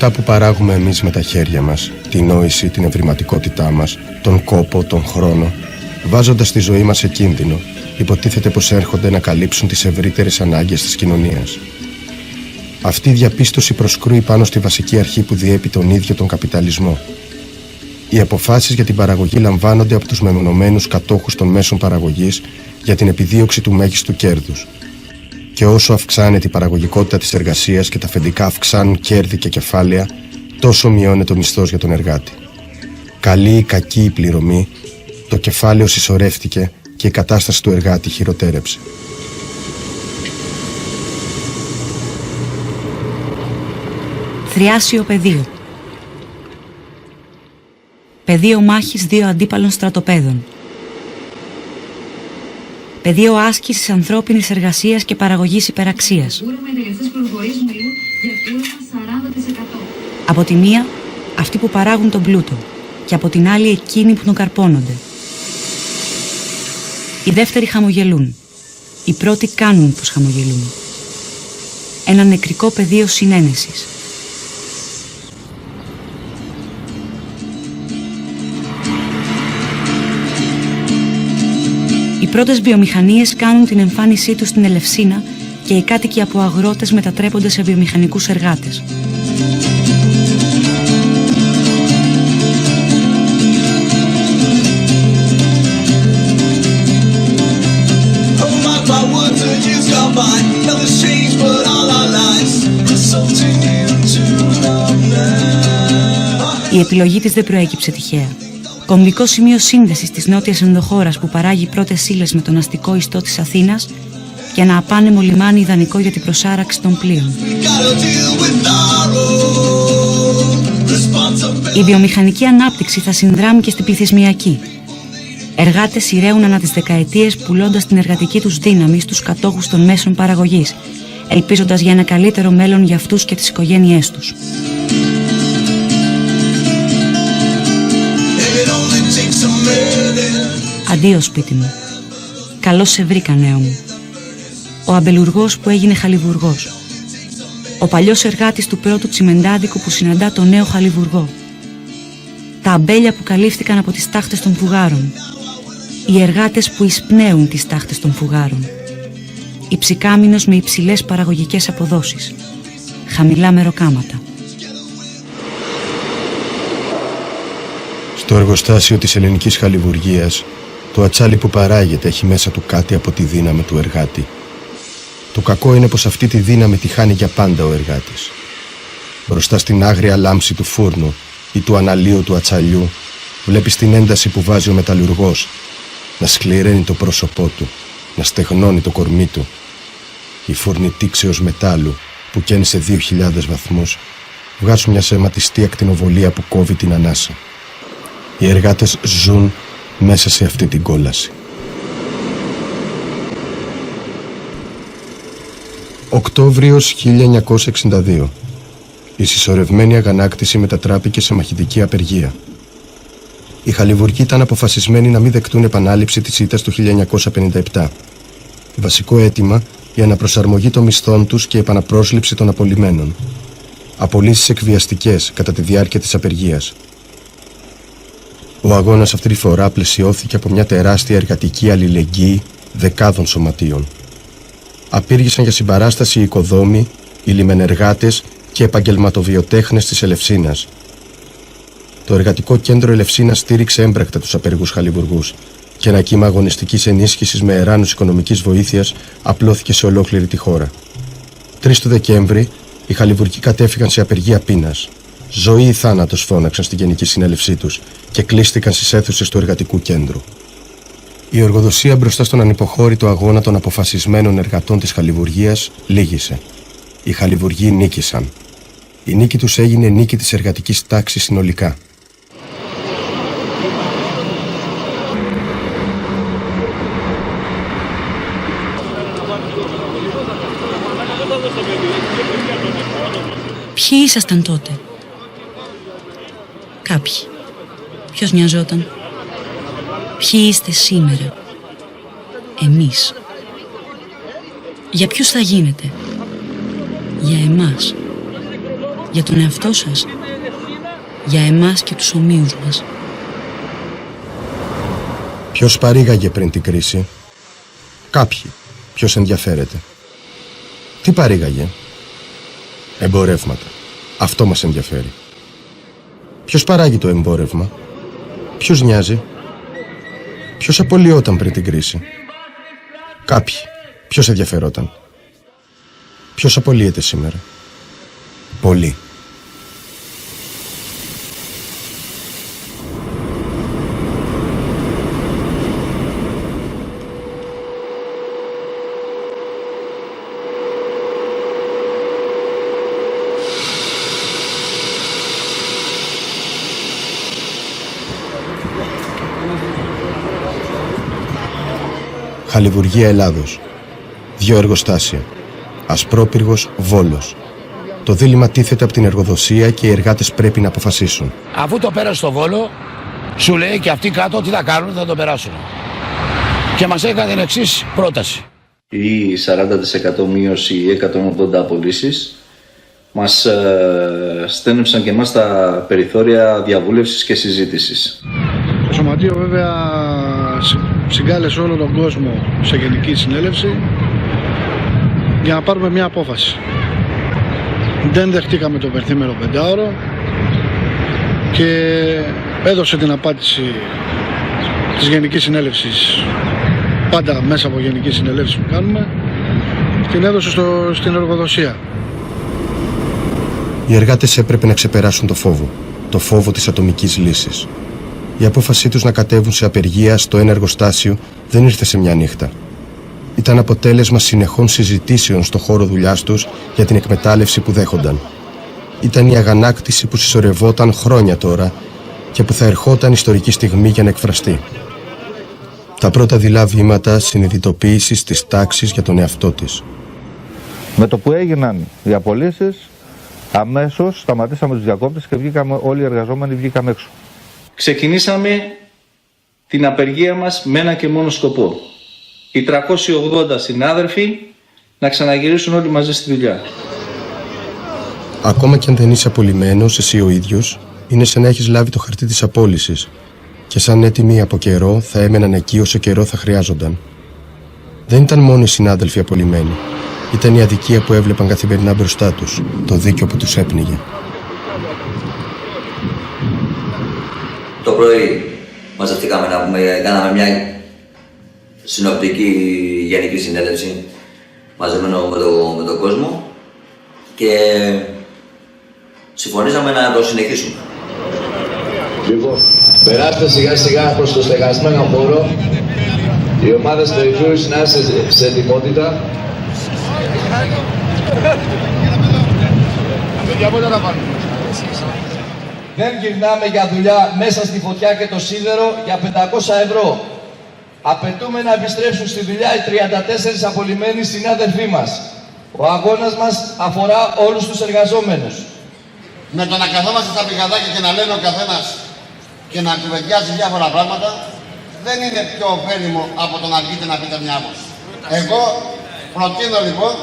αυτά που παράγουμε εμείς με τα χέρια μας, την νόηση, την ευρηματικότητά μας, τον κόπο, τον χρόνο, βάζοντας τη ζωή μας σε κίνδυνο, υποτίθεται πως έρχονται να καλύψουν τις ευρύτερες ανάγκες της κοινωνίας. Αυτή η διαπίστωση προσκρούει πάνω στη βασική αρχή που διέπει τον ίδιο τον καπιταλισμό. Οι αποφάσεις για την παραγωγή λαμβάνονται από τους μεμονωμένους κατόχους των μέσων παραγωγής για την επιδίωξη του μέγιστου κέρδους. Και όσο αυξάνεται η παραγωγικότητα της εργασίας και τα αφεντικά αυξάνουν κέρδη και κεφάλαια, τόσο μειώνεται ο μισθός για τον εργάτη. Καλή ή κακή η πληρωμή, το κεφάλαιο συσσωρεύτηκε και η κατάσταση του εργάτη χειροτέρεψε. Θριάσιο πεδίο. Πεδίο μάχης δύο αντίπαλων στρατοπέδων. Πεδίο άσκησης ανθρώπινης εργασίας και παραγωγής υπεραξίας. Από τη μία, αυτοί που παράγουν τον πλούτο και από την άλλη εκείνοι που τον καρπώνονται. Οι δεύτεροι χαμογελούν. Οι πρώτοι κάνουν πως χαμογελούν. Ένα νεκρικό πεδίο συνένεσης. Οι πρώτες βιομηχανίες κάνουν την εμφάνισή τους στην Ελευσίνα και οι κάτοικοι από αγρότες μετατρέπονται σε βιομηχανικούς εργάτες. Η επιλογή της δεν προέκυψε τυχαία. Κομβικό σημείο σύνδεσης της νότιας ενδοχώρας που παράγει πρώτες ύλες με τον αστικό ιστό της Αθήνας και ένα απάνεμο λιμάνι ιδανικό για την προσάραξη των πλοίων. Η βιομηχανική ανάπτυξη θα συνδράμει και στην πληθυσμιακή. Εργάτες σειραίουν ανά τις δεκαετίες πουλώντας την εργατική τους δύναμη στους κατόχους των μέσων παραγωγής, ελπίζοντας για ένα καλύτερο μέλλον για αυτούς και τις οικογένειές τους. Αντίο σπίτι μου. Καλώς σε βρήκα, νέο μου. Ο αμπελουργός που έγινε χαλιβουργός. Ο παλιός εργάτης του πρώτου τσιμεντάδικου που συναντά τον νέο χαλιβουργό. Τα αμπέλια που καλύφθηκαν από τις τάχτες των φουγάρων. Οι εργάτες που εισπνέουν τις τάχτες των φουγάρων. Υψηκάμινος με υψηλές παραγωγικές αποδόσεις. Χαμηλά μεροκάματα. Στο εργοστάσιο της ελληνικής χαλιβουργίας, το ατσάλι που παράγεται έχει μέσα του κάτι από τη δύναμη του εργάτη. Το κακό είναι πως αυτή τη δύναμη τη χάνει για πάντα ο εργάτης. Μπροστά στην άγρια λάμψη του φούρνου ή του αναλύου του ατσαλιού, βλέπεις την ένταση που βάζει ο μεταλλουργός, να σκληραίνει το πρόσωπό του, να στεγνώνει το κορμί του. Η φούρνη τήξεως μετάλλου που καίνει σε 2.000 βαθμούς βγάζουν μια σαιματιστή ακτινοβολία που κόβει την ανάσα. Οι εργάτες ζουν μέσα σε αυτή την κόλαση. Οκτώβριος 1962. Η συσσωρευμένη αγανάκτηση μετατράπηκε σε μαχητική απεργία. Οι χαλιβουργοί ήταν αποφασισμένοι να μην δεκτούν επανάληψη της ήττας του 1957. Βασικό αίτημα η αναπροσαρμογή των μισθών τους και η επαναπρόσληψη των απολυμένων. Απολύσεις εκβιαστικές κατά τη διάρκεια της απεργίας. Ο αγώνας αυτή τη φορά πλαισιώθηκε από μια τεράστια εργατική αλληλεγγύη δεκάδων σωματείων. Απήργησαν για συμπαράσταση οι οικοδόμοι, οι λιμενεργάτες και επαγγελματοβιοτέχνες της Ελευσίνας. Το Εργατικό Κέντρο Ελευσίνας στήριξε έμπρακτα τους απεργούς χαλιβουργούς και ένα κύμα αγωνιστικής ενίσχυσης με εράνους οικονομικής βοήθειας απλώθηκε σε ολόκληρη τη χώρα. 3 του Δεκέμβρη, οι χαλιβουργοί κατέφυγαν σε απεργία πείνας. Ζωή ή θάνατος φώναξαν στη Γενική Συνέλευσή τους και κλείστηκαν στις αίθουσες του Εργατικού Κέντρου. Η οργοδοσία μπροστά στον ανυποχώρητο αγώνα των αποφασισμένων εργατών της χαλιβουργίας λύγησε. Οι χαλιβουργοί νίκησαν. Η νίκη τους έγινε νίκη της εργατικής τάξης συνολικά. Ποιοι ήσασταν τότε? Κάποιοι. Ποιος νοιαζόταν? Ποιοι είστε σήμερα? Εμείς. Για ποιους θα γίνετε? Για εμάς. Για τον εαυτό σας. Για εμάς και τους ομοίους μας. Ποιος παρήγαγε πριν την κρίση? Κάποιοι. Ποιος ενδιαφέρεται? Τι παρήγαγε? Εμπορεύματα. Αυτό μας ενδιαφέρει. Ποιος παράγει το εμπόρευμα? Ποιος νοιάζει? Ποιος απολυόταν πριν την κρίση? Κάποιοι. Ποιος ενδιαφερόταν? Ποιος απολύεται σήμερα? Πολλοί. Χαλιβουργία Ελλάδος. 2 εργοστάσια. Ασπρόπυργος, Βόλος. Το δίλημμα τίθεται από την εργοδοσία και οι εργάτες πρέπει να αποφασίσουν. Αφού το πέρασε στο Βόλο, σου λέει και αυτοί κάτω τι θα κάνουν, θα το περάσουν. Και μας έκανε την εξής πρόταση. Η 40% μείωση ή 180 απολύσεις μας στένεψαν και εμάς τα περιθώρια διαβούλευσης και συζήτησης. Το Σωματείο βέβαια συγκάλεσε όλο τον κόσμο σε γενική συνέλευση για να πάρουμε μια απόφαση. Δεν δεχτήκαμε το πενθήμερο πεντάωρο και έδωσε την απάντηση της Γενικής Συνέλευσης, πάντα μέσα από Γενική Συνέλευση που κάνουμε, την έδωσε στην εργοδοσία. Οι εργάτες έπρεπε να ξεπεράσουν το φόβο της ατομικής λύσης. Η απόφασή τους να κατέβουν σε απεργία στο ένα εργοστάσιο δεν ήρθε σε μια νύχτα. Ήταν αποτέλεσμα συνεχών συζητήσεων στο χώρο δουλειάς τους για την εκμετάλλευση που δέχονταν. Ήταν η αγανάκτηση που συσσωρευόταν χρόνια τώρα και που θα ερχόταν ιστορική στιγμή για να εκφραστεί. Τα πρώτα δειλά βήματα συνειδητοποίησης της τάξης για τον εαυτό της. Με το που έγιναν οι απολύσεις, αμέσως σταματήσαμε τους διακόπτες και βγήκαμε όλοι οι εργαζόμενοι, βγήκαμε έξω. Ξεκινήσαμε την απεργία μας με ένα και μόνο σκοπό. Οι 380 συνάδελφοι να ξαναγυρίσουν όλοι μαζί στη δουλειά. Ακόμα κι αν δεν είσαι απολυμμένος εσύ ο ίδιος, είναι σαν να έχεις λάβει το χαρτί της απόλυσης και σαν έτοιμοι από καιρό θα έμεναν εκεί όσο καιρό θα χρειάζονταν. Δεν ήταν μόνο οι συνάδελφοι απολυμμένοι. Ήταν η αδικία που έβλεπαν καθημερινά μπροστά τους, το δίκιο που τους έπνιγε. Το πρωί μαζευτήκαμε να πούμε, κάναμε μια συνοπτική γενική συνέλευση μαζεμένο με τον κόσμο και συμφωνήσαμε να το συνεχίσουμε. Λοιπόν, περάστε σιγά σιγά προς το στεγασμένο χώρο. Οι ομάδες περιφέρειας να είστε σε ετοιμότητα. Δεν γυρνάμε για δουλειά μέσα στη φωτιά και το σίδερο για 500 ευρώ. Απαιτούμε να επιστρέψουν στη δουλειά οι 34 απολυμμένοι συνάδελφοί μας. Ο αγώνας μας αφορά όλους τους εργαζόμενους. Με το να καθόμαστε στα πηγαδάκια και να λέμε ο καθένας και να κουβεντιάζει διάφορα πράγματα, δεν είναι πιο ωφέλιμο από το να βγείτε να πείτε μια άποψη. Εγώ προτείνω λοιπόν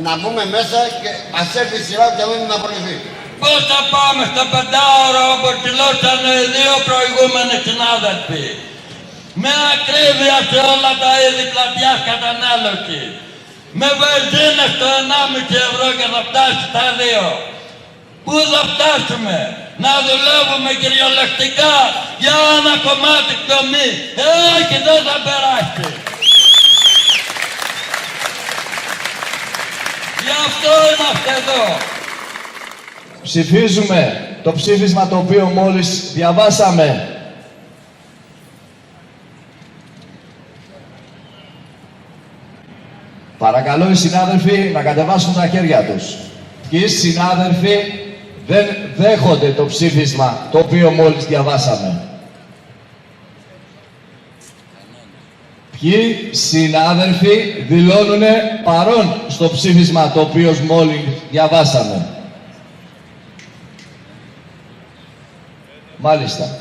να μπούμε μέσα και ας έρθει η σειρά και να να απολυθεί. Πώς θα πάμε στο 5ωρο όπως δηλώσανε οι 2 προηγούμενοι συνάδελφοι. Με ακρίβεια σε όλα τα είδη πλατιάς κατανάλωση. Με βενζίνες στο 1,5 ευρώ και θα φτάσει στα 2. Πού θα φτάσουμε? Να δουλεύουμε κυριολεκτικά για ένα κομμάτι ψωμί. Και δεν θα περάσει. Γι' αυτό είμαστε εδώ. Ψηφίζουμε το ψήφισμα το οποίο μόλις διαβάσαμε. Παρακαλώ οι συνάδελφοι να κατεβάσουν τα χέρια τους. Ποιοι συνάδελφοι δεν δέχονται το ψήφισμα το οποίο μόλις διαβάσαμε? Ποιοι συνάδελφοι δηλώνουν παρόν στο ψήφισμα το οποίο μόλις διαβάσαμε? Μάλιστα.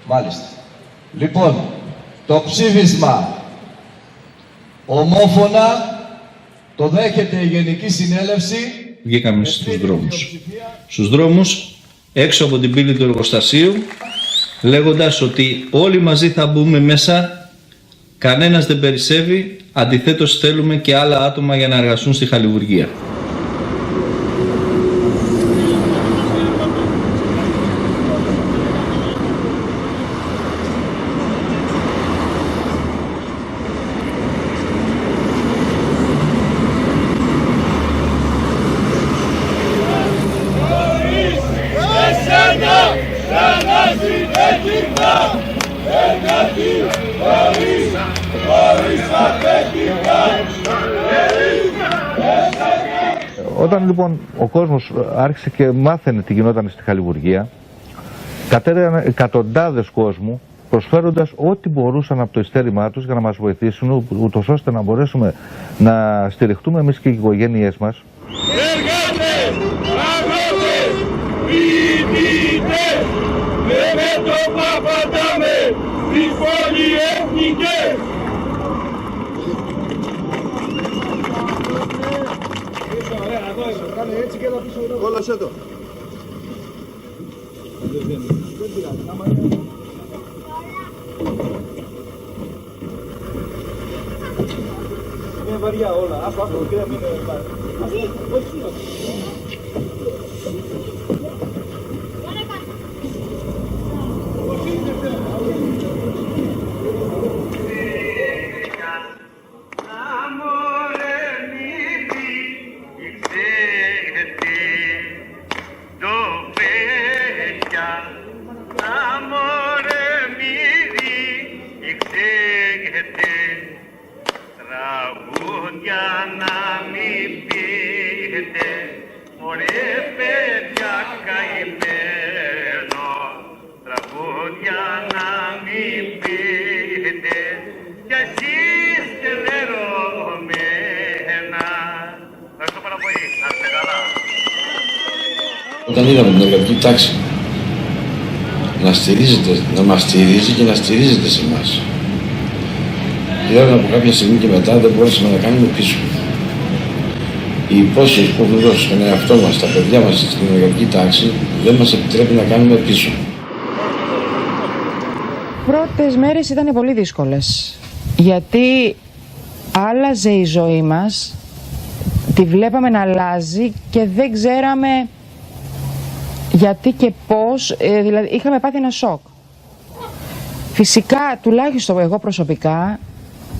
Μάλιστα. Λοιπόν, το ψήφισμα ομόφωνα το δέχεται η Γενική Συνέλευση βγήκαμε στους δρόμους. Στους δρόμους, έξω από την πύλη του εργοστασίου, λέγοντας ότι όλοι μαζί θα μπούμε μέσα, κανένας δεν περισσεύει, αντιθέτως θέλουμε και άλλα άτομα για να εργαστούν στη χαλιβουργία. Όταν λοιπόν ο κόσμος άρχισε και μάθαινε τι γινόταν στη χαλιβουργία, κατέρεαν εκατοντάδες κόσμου προσφέροντας ό,τι μπορούσαν από το ειστέρημά τους για να μας βοηθήσουν, ούτως ώστε να μπορέσουμε να στηριχτούμε εμείς και οι οικογένειές μας. Εργάτες, αγρότες, ποιητές, με μέτωπα πατάμε στις πολυεθνικές. Κόλωσέ το. Είναι βαριά όλα. Άκου, κύριε, μην είναι βαριά. Όταν είδαμε την εργατική τάξη να μας στηρίζει και να στηρίζεται σε εμάς, πλέον από κάποια στιγμή και μετά δεν μπορούσαμε να κάνουμε πίσω. Η υπόσχεση που έχουμε δώσει στον εαυτό μας, στα παιδιά μας στην εργατική τάξη, δεν μας επιτρέπει να κάνουμε πίσω. Πρώτες μέρες ήταν πολύ δύσκολες, γιατί άλλαζε η ζωή μας, τη βλέπαμε να αλλάζει και δεν ξέραμε γιατί και πώς, δηλαδή είχαμε πάθει ένα σοκ. Φυσικά, τουλάχιστον εγώ προσωπικά,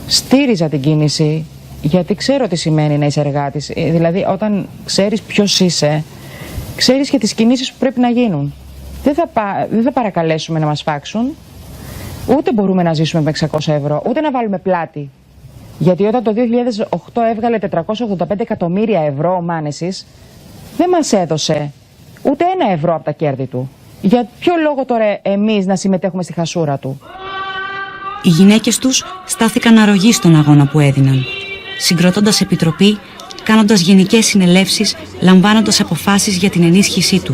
στήριζα την κίνηση, γιατί ξέρω τι σημαίνει να είσαι εργάτης. Δηλαδή, όταν ξέρεις ποιος είσαι, ξέρεις και τις κινήσεις που πρέπει να γίνουν. Δεν θα παρακαλέσουμε να μας φάξουν, ούτε μπορούμε να ζήσουμε με 600 ευρώ, ούτε να βάλουμε πλάτη. Γιατί όταν το 2008 έβγαλε 485 εκατομμύρια ευρώ ο Μάνεσης, δεν μας έδωσε ούτε €1 από τα κέρδη του. Για ποιο λόγο τώρα εμείς να συμμετέχουμε στη χασούρα του? Οι γυναίκες τους στάθηκαν αρρωγοί στον αγώνα που έδιναν, συγκροτώντας επιτροπή, κάνοντας γενικές συνελεύσεις, λαμβάνοντας αποφάσεις για την ενίσχυσή του.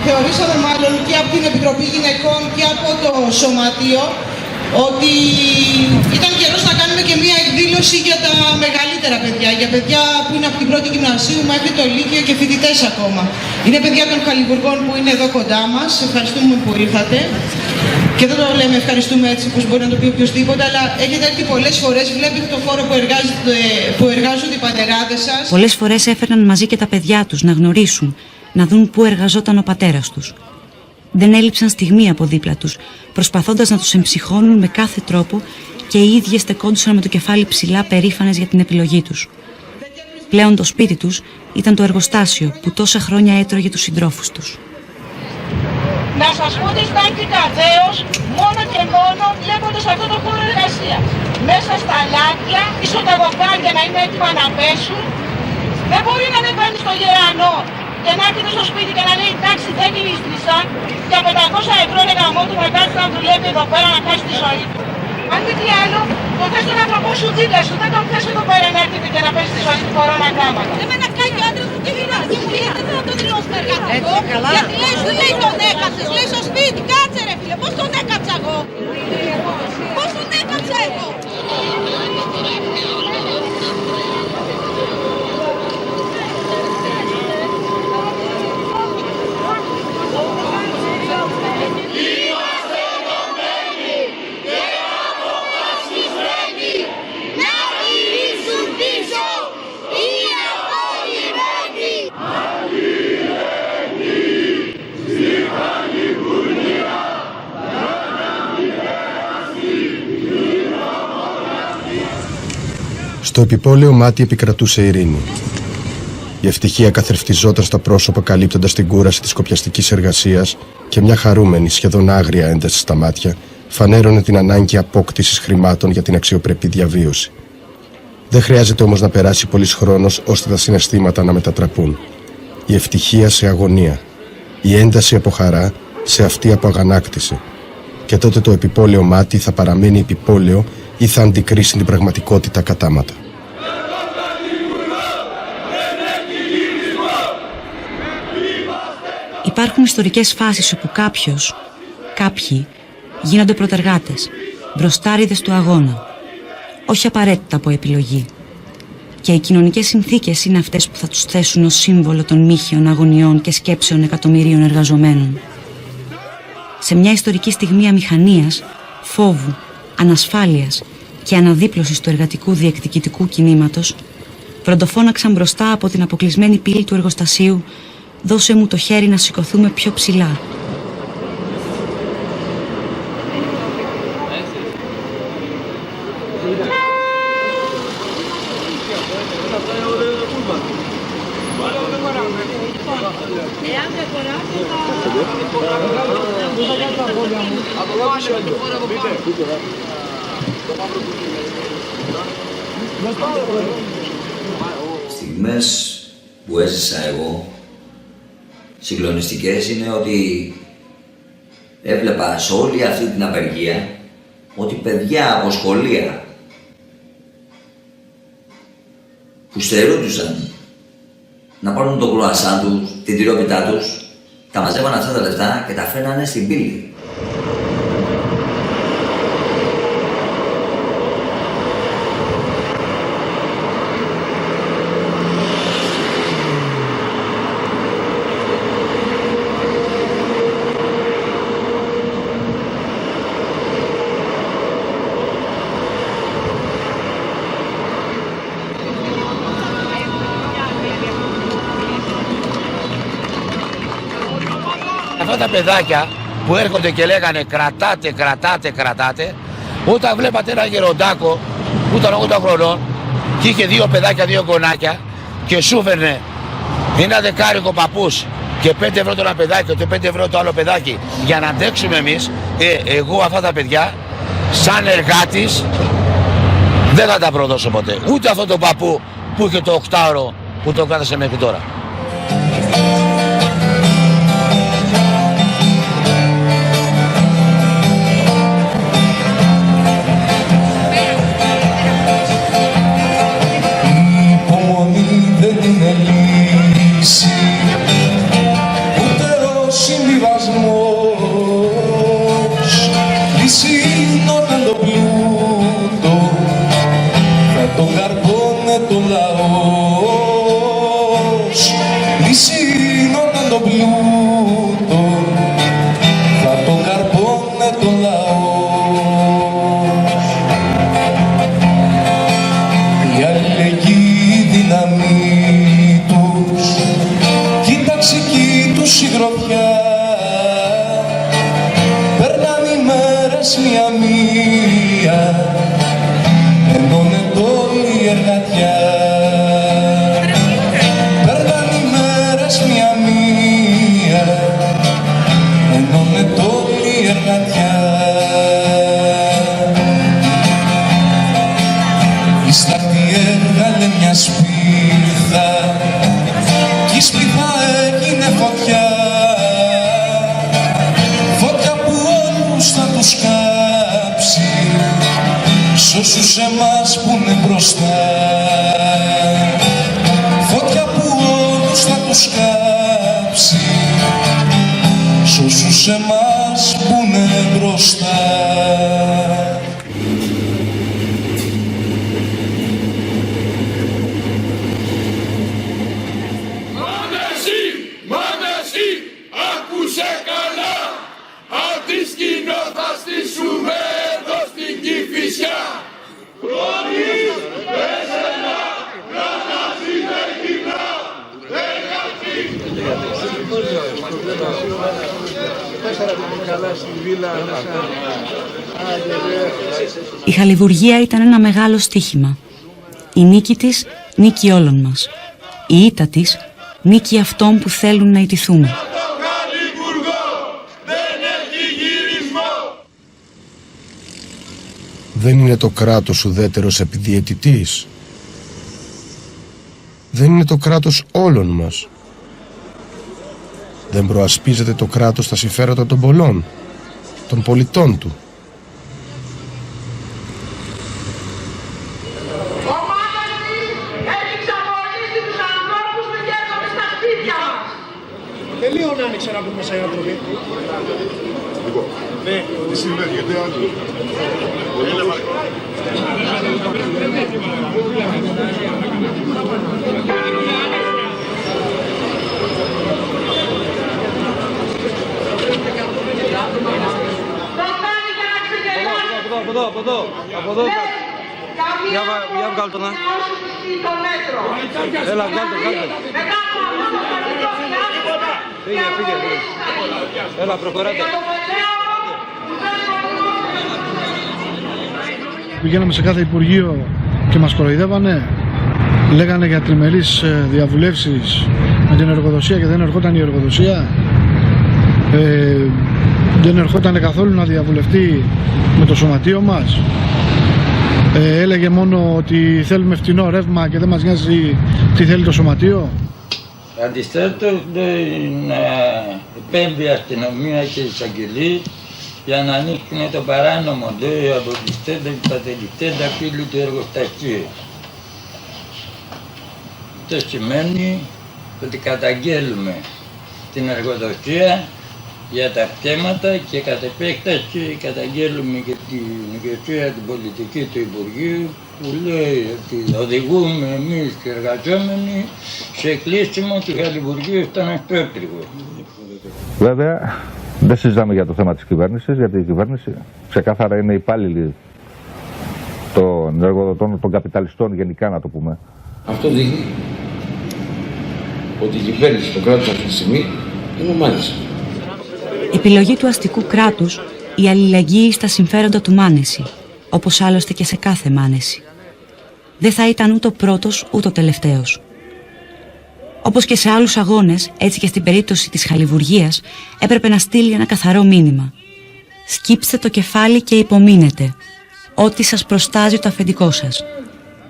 Θεωρήσαμε μάλλον και από την Επιτροπή Γυναικών και από το Σωματείο ότι ήταν καιρός να κάνουμε και μία εκδήλωση για τα μεγαλύτερα παιδιά, για παιδιά που είναι από την πρώτη γυμνασίου μέχρι το Λύκειο και φοιτητές ακόμα. Είναι παιδιά των Χαλιβουργών που είναι εδώ κοντά μας. Ευχαριστούμε που ήρθατε. Και δεν το λέμε ευχαριστούμε έτσι πως μπορεί να το πει οποιοσδήποτε, αλλά έχετε έρθει πολλές φορές, βλέπετε το χώρο που εργάζονται οι πατεράδες σας. Πολλές φορές έφερναν μαζί και τα παιδιά τους να γνωρίσουν, να δουν πού εργαζόταν ο πατέρας τους. Δεν έλειψαν στιγμή από δίπλα τους, προσπαθώντας να τους εμψυχώνουν με κάθε τρόπο, και οι ίδιες στεκόντουσαν με το κεφάλι ψηλά, περήφανες για την επιλογή τους. Πλέον το σπίτι τους ήταν το εργοστάσιο που τόσα χρόνια έτρωγε τους συντρόφους τους. Να σας πω ότι αισθάνθηκα δέος μόνο και μόνο βλέποντας αυτό το χώρο εργασίας. Μέσα στα λάδια, πίσω τα βοκάρια να είναι έτοιμα να πέσουν. Δεν μπορεί να ανεβαίνει στο γερανό και να έρχεται στο σπίτι και να λέει εντάξει δεν γλίστρισα για 500 ευρώ ρε γαμό του να κάτσει να δουλεύει εδώ πέρα να χάσει τη ζωή του. Αν μη τι άλλο, το θες τον άνθρωπό σου δίπλα σου, δεν τον θες εδώ πέρα να έρχεται και να πέσει τη ζωή του κορώνα γράμματα. Εμένα κάνει ο άντρας μου και γυράζει μου λέει δεν θα τον δηλώσουμε εργατικό. Γιατί λέει σου λέει τον έκαψες, λέει στο σπίτι, κάτσε ρε φίλε, πώς τον έκαψα εγώ. Πώς τον έκαψα εγώ. Στο επιπόλαιο μάτι επικρατούσε ειρήνη. Η ευτυχία καθρεφτιζόταν στα πρόσωπα καλύπτοντας την κούραση της κοπιαστικής εργασίας και μια χαρούμενη, σχεδόν άγρια ένταση στα μάτια φανέρωνε την ανάγκη απόκτησης χρημάτων για την αξιοπρεπή διαβίωση. Δεν χρειάζεται όμως να περάσει πολύς χρόνος ώστε τα συναισθήματα να μετατραπούν. Η ευτυχία σε αγωνία, η ένταση από χαρά σε αυτή από αγανάκτηση. Και τότε το επιπόλαιο μάτι θα παραμείνει επιπόλαιο ή θα αντικρίσει την πραγματικότητα κατάματα. Υπάρχουν ιστορικές φάσεις όπου κάποιοι γίνονται πρωτεργάτες, μπροστάριδες του αγώνα, όχι απαραίτητα από επιλογή. Και οι κοινωνικές συνθήκες είναι αυτές που θα τους θέσουν ως σύμβολο των μύχιων αγωνιών και σκέψεων εκατομμυρίων εργαζομένων. Σε μια ιστορική στιγμή αμηχανίας, φόβου, ανασφάλειας και αναδίπλωσης του εργατικού διεκδικητικού κινήματος, βροντοφώναξαν μπροστά από την αποκλεισμένη πύλη του εργοστασίου «Δώσε μου το χέρι να σηκωθούμε πιο ψηλά». Στιγμές που έζησα εγώ συγκλονιστικές είναι ότι έβλεπα σε όλη αυτή την απεργία ότι παιδιά από σχολεία που στερούντουσαν να πάρουν το κρουασάν τους, την τυρόπιτά τους, τα μαζεύαν αυτά τα λεφτά και τα φέρνανε στην πύλη. Αυτά τα παιδάκια που έρχονται και λέγανε κρατάτε, όταν βλέπατε ένα γεροντάκο που ήταν 80 χρονών και είχε δύο παιδάκια, δύο γονάκια και σου φέρνε ένα δεκάρικο παππούς και 5 ευρώ το ένα παιδάκι και 5 ευρώ το άλλο παιδάκι για να αντέξουμε εμείς, εγώ αυτά τα παιδιά σαν εργάτης δεν θα τα προδώσω ποτέ. Ούτε αυτόν τον παππού που είχε το 8ωρο που το κράτησε μέχρι τώρα. Τον καρπώνε το λαός γατιά. Η στάχτη έβγαλε μια σπίθα κι η σπίθα έγινε φωτιά, φωτιά που όλους θα τους κάψει σ' όσους εμάς που είναι μπροστά, φωτιά που όλους θα τους κάψει σ' όσους εμάς που είναι μπροστά. Άκουσε καλά, απ' τη σκηνό θα στήσουμε εδώ στην Κηφισιά. Χωρίς εσένα, κρατάς είναι κοινά, δεν Η χαλιβουργία ήταν ένα μεγάλο στοίχημα. Η νίκη της, νίκη όλων μας. Η ήττα της, νίκη αυτών που θέλουν να ιτηθούμε. Δεν είναι το κράτος ουδέτερος επιδιαιτητής. Δεν είναι το κράτος όλων μας. Δεν προασπίζεται το κράτος τα συμφέροντα των πολλών, των πολιτών του. Τελείω να άνοιξε να μπουν μέσα οι άνθρωποι. Λοιπόν, ναι, τι συμβαίνει, γιατί άλλο. Από εδώ. Για βγάλ' το να. Έλα, βγάλ' το. Φύγε. Έλα, προχωράτε. Πηγαίναμε σε κάθε υπουργείο και μας κοροϊδεύανε. Λέγανε για τριμερείς διαβουλεύσεις με την εργοδοσία και δεν ερχόταν η εργοδοσία. Δεν ερχόταν καθόλου να διαβουλευτεί με το σωματείο μας. Έλεγε μόνο ότι θέλουμε φτηνό ρεύμα και δεν μας νοιάζει τι θέλει το σωματείο. Αντιστρέφω, επέμβει η αστυνομία και οι εισαγγελείς για να ανοίξουν το παράνομο από τις τέντα και τα τελευταία πύλη του εργοστασίου. Αυτό σημαίνει ότι καταγγέλουμε την εργοδοσία για τα πτώματα και κατ' επέκταση καταγγέλουμε και την ηγεσία την πολιτική του Υπουργείου που λέει ότι οδηγούμε εμείς οι εργαζόμενοι σε κλείσιμο του χαλιβουργείου στον Αστρόπυργο. Βέβαια, δεν συζητάμε για το θέμα της κυβέρνησης, γιατί η κυβέρνηση ξεκάθαρα είναι υπάλληλη των εργοδοτών, των καπιταλιστών γενικά, να το πούμε. Αυτό δείχνει ότι η κυβέρνηση, το κράτος αυτή τη στιγμή είναι ομάδες. Επιλογή του αστικού κράτους, η αλληλεγγύη στα συμφέροντα του Μάνεση, όπως άλλωστε και σε κάθε Μάνεση. Δεν θα ήταν ούτε ο πρώτος ούτε ο τελευταίος. Όπως και σε άλλους αγώνες, έτσι και στην περίπτωση της χαλιβουργίας, έπρεπε να στείλει ένα καθαρό μήνυμα. Σκύψτε το κεφάλι και υπομείνετε. Ό,τι σας προστάζει το αφεντικό σας.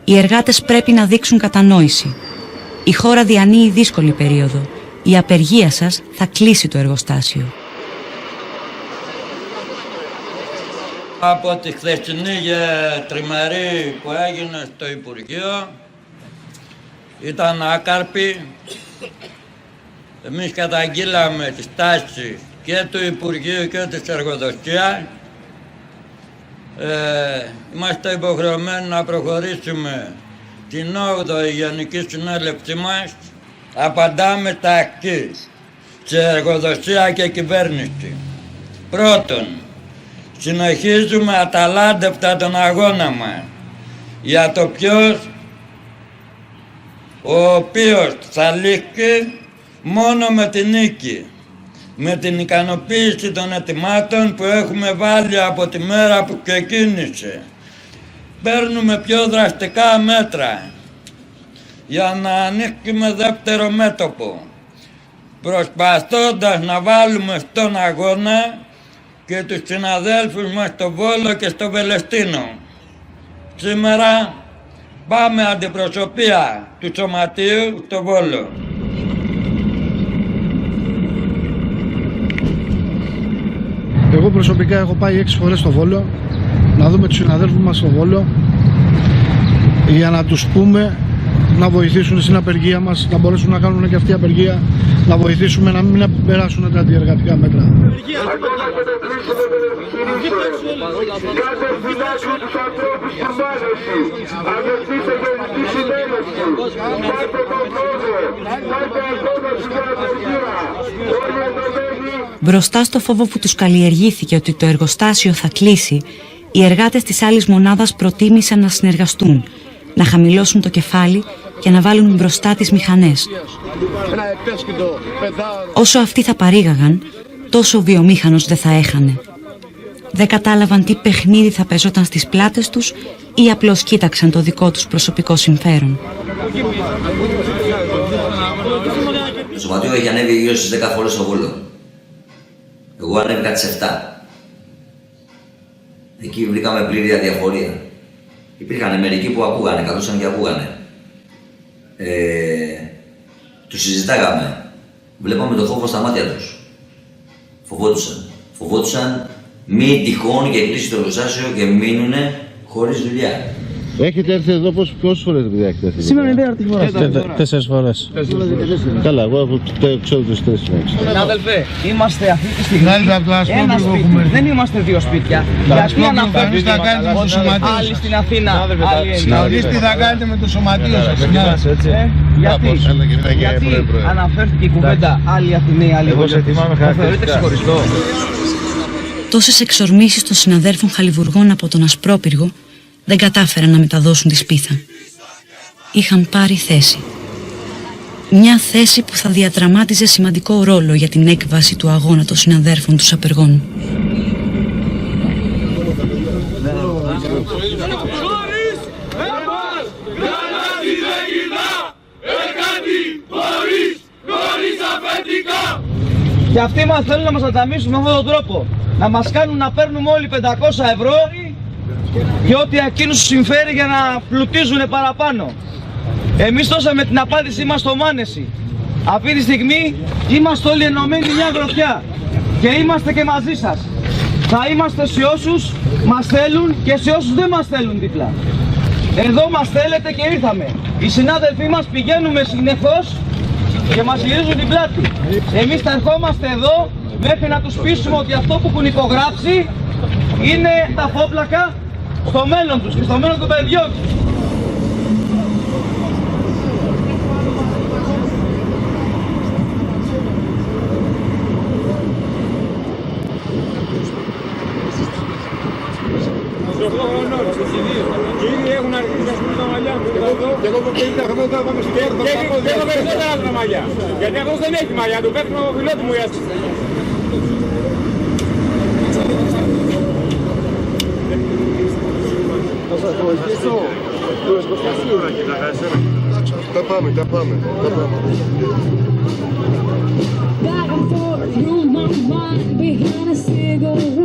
Οι εργάτες πρέπει να δείξουν κατανόηση. Η χώρα διανύει δύσκολη περίοδο. Η απεργία σας θα κλείσει το εργοστάσιο. Από τη χθεσινή τριμερή που έγινε στο Υπουργείο ήταν άκαρπη. Εμείς καταγγείλαμε τη στάση και του Υπουργείου και της εργοδοσίας. Είμαστε υποχρεωμένοι να προχωρήσουμε την 8η Γενική Συνέλευση μας. Απαντάμε τα εξής σε εργοδοσία και κυβέρνηση. Πρώτον, συνεχίζουμε αταλάντευτα τον αγώνα μας για το ποιος ο οποίος θα λύσει μόνο με την νίκη, με την ικανοποίηση των αιτημάτων που έχουμε βάλει από τη μέρα που ξεκίνησε. Παίρνουμε πιο δραστικά μέτρα για να ανοίξουμε δεύτερο μέτωπο, προσπαθώντας να βάλουμε στον αγώνα και τους συναδέλφους μας στο Βόλο και στο Βελεστίνο. Σήμερα πάμε αντιπροσωπεία του Σωματείου στο Βόλο. Εγώ προσωπικά έχω πάει 6 φορές στο Βόλο να δούμε τους συναδέλφους μας στο Βόλο για να τους πούμε να βοηθήσουν στην απεργία μας, να μπορέσουν να κάνουν και αυτή η απεργία, να βοηθήσουμε να μην περάσουν τα αντιεργατικά μέτρα. Μπροστά στο φόβο που τους καλλιεργήθηκε ότι το εργοστάσιο θα κλείσει, οι εργάτες της άλλης μονάδας προτίμησαν να συνεργαστούν, να χαμηλώσουν το κεφάλι και να βάλουν μπροστά τις μηχανές. Όσο αυτοί θα παρήγαγαν, τόσο ο βιομήχανος δεν θα έχανε. Δεν κατάλαβαν τι παιχνίδι θα παίζονταν στις πλάτες τους ή απλώς κοίταξαν το δικό τους προσωπικό συμφέρον. Το σωματείο έχει ανέβει γύρω στις 10 φορές στο Βόλο. Εγώ ανέβηκα τις 7. Εκεί βρήκαμε πλήρη αδιαφορία. Υπήρχαν μερικοί που ακούγανε, καθούσαν και ακούγανε. Τους συζητάγαμε. Βλέπαμε το φόβο στα μάτια τους. Φοβόντουσαν μη τυχόν και κλείσει το εργοστάσιο και μείνουνε χωρίς δουλειά. Έχετε έρθει εδώ πόσες φορές έχετε έρθει? Σήμερα είναι τέταρτη φορά. 4 φορές. Καλά, εγώ έχω ξέρω τις 3 φορές. Συνάδελφε, είμαστε αυτή τη στιγμή ένα σπίτι, δεν είμαστε 2 σπίτια. Γιατί αναφέρουμε άλλοι στην Αθήνα, άλλοι τι θα κάνετε με το σωματείο σας. Γιατί αναφέρθηκε η κουβέντα άλλοι Αθηναίοι, άλλοι Βόλοι. Το θεωρείτε ξεχωριστό? Τόσες εξορμήσεις των συναδέλφων χαλιβουργών από τον Ασπρόπυργο δεν κατάφεραν να μεταδώσουν τη σπίθα. Είχαν πάρει θέση. Μια θέση που θα διαδραμάτιζε σημαντικό ρόλο για την έκβαση του αγώνα των συναδέρφων τους απεργών. Και αυτοί μας θέλουν να μας ανταμείψουν με αυτόν τον τρόπο. Να μας κάνουν να παίρνουμε όλοι 500 ευρώ και ό,τι εκείνους τους συμφέρει για να πλουτίζουν παραπάνω. Εμείς δώσαμε την απάντησή μας στο Μάνεση. Αυτή τη στιγμή είμαστε όλοι ενωμένοι μια γροθιά και είμαστε και μαζί σας. Θα είμαστε σε όσους μας θέλουν και σε όσους δεν μας θέλουν δίπλα. Εδώ μας θέλετε και ήρθαμε. Οι συνάδελφοί μας πηγαίνουμε συνεχώς και μας γυρίζουν την πλάτη. Εμείς θα ερχόμαστε εδώ μέχρι να τους πείσουμε ότι αυτό που έχουν υπογράψει είναι τα φόπλακα στο μέλλον τους και στο μέλλον των παιδιών τους. Και ήδη έχουν αρχίσει να σκούν τα μαλλιά μου. Και εγώ θα πάμε στην πόρτα. Και έχω περισσότερα από τα μαλλιά. Γιατί αυτός δεν έχει μαλλιά, του πέφτουν από φιλότη μου η άσκηση. Θα σας βοηθήσω. Τα πάμε. Back and forth through my mind behind a cigarette.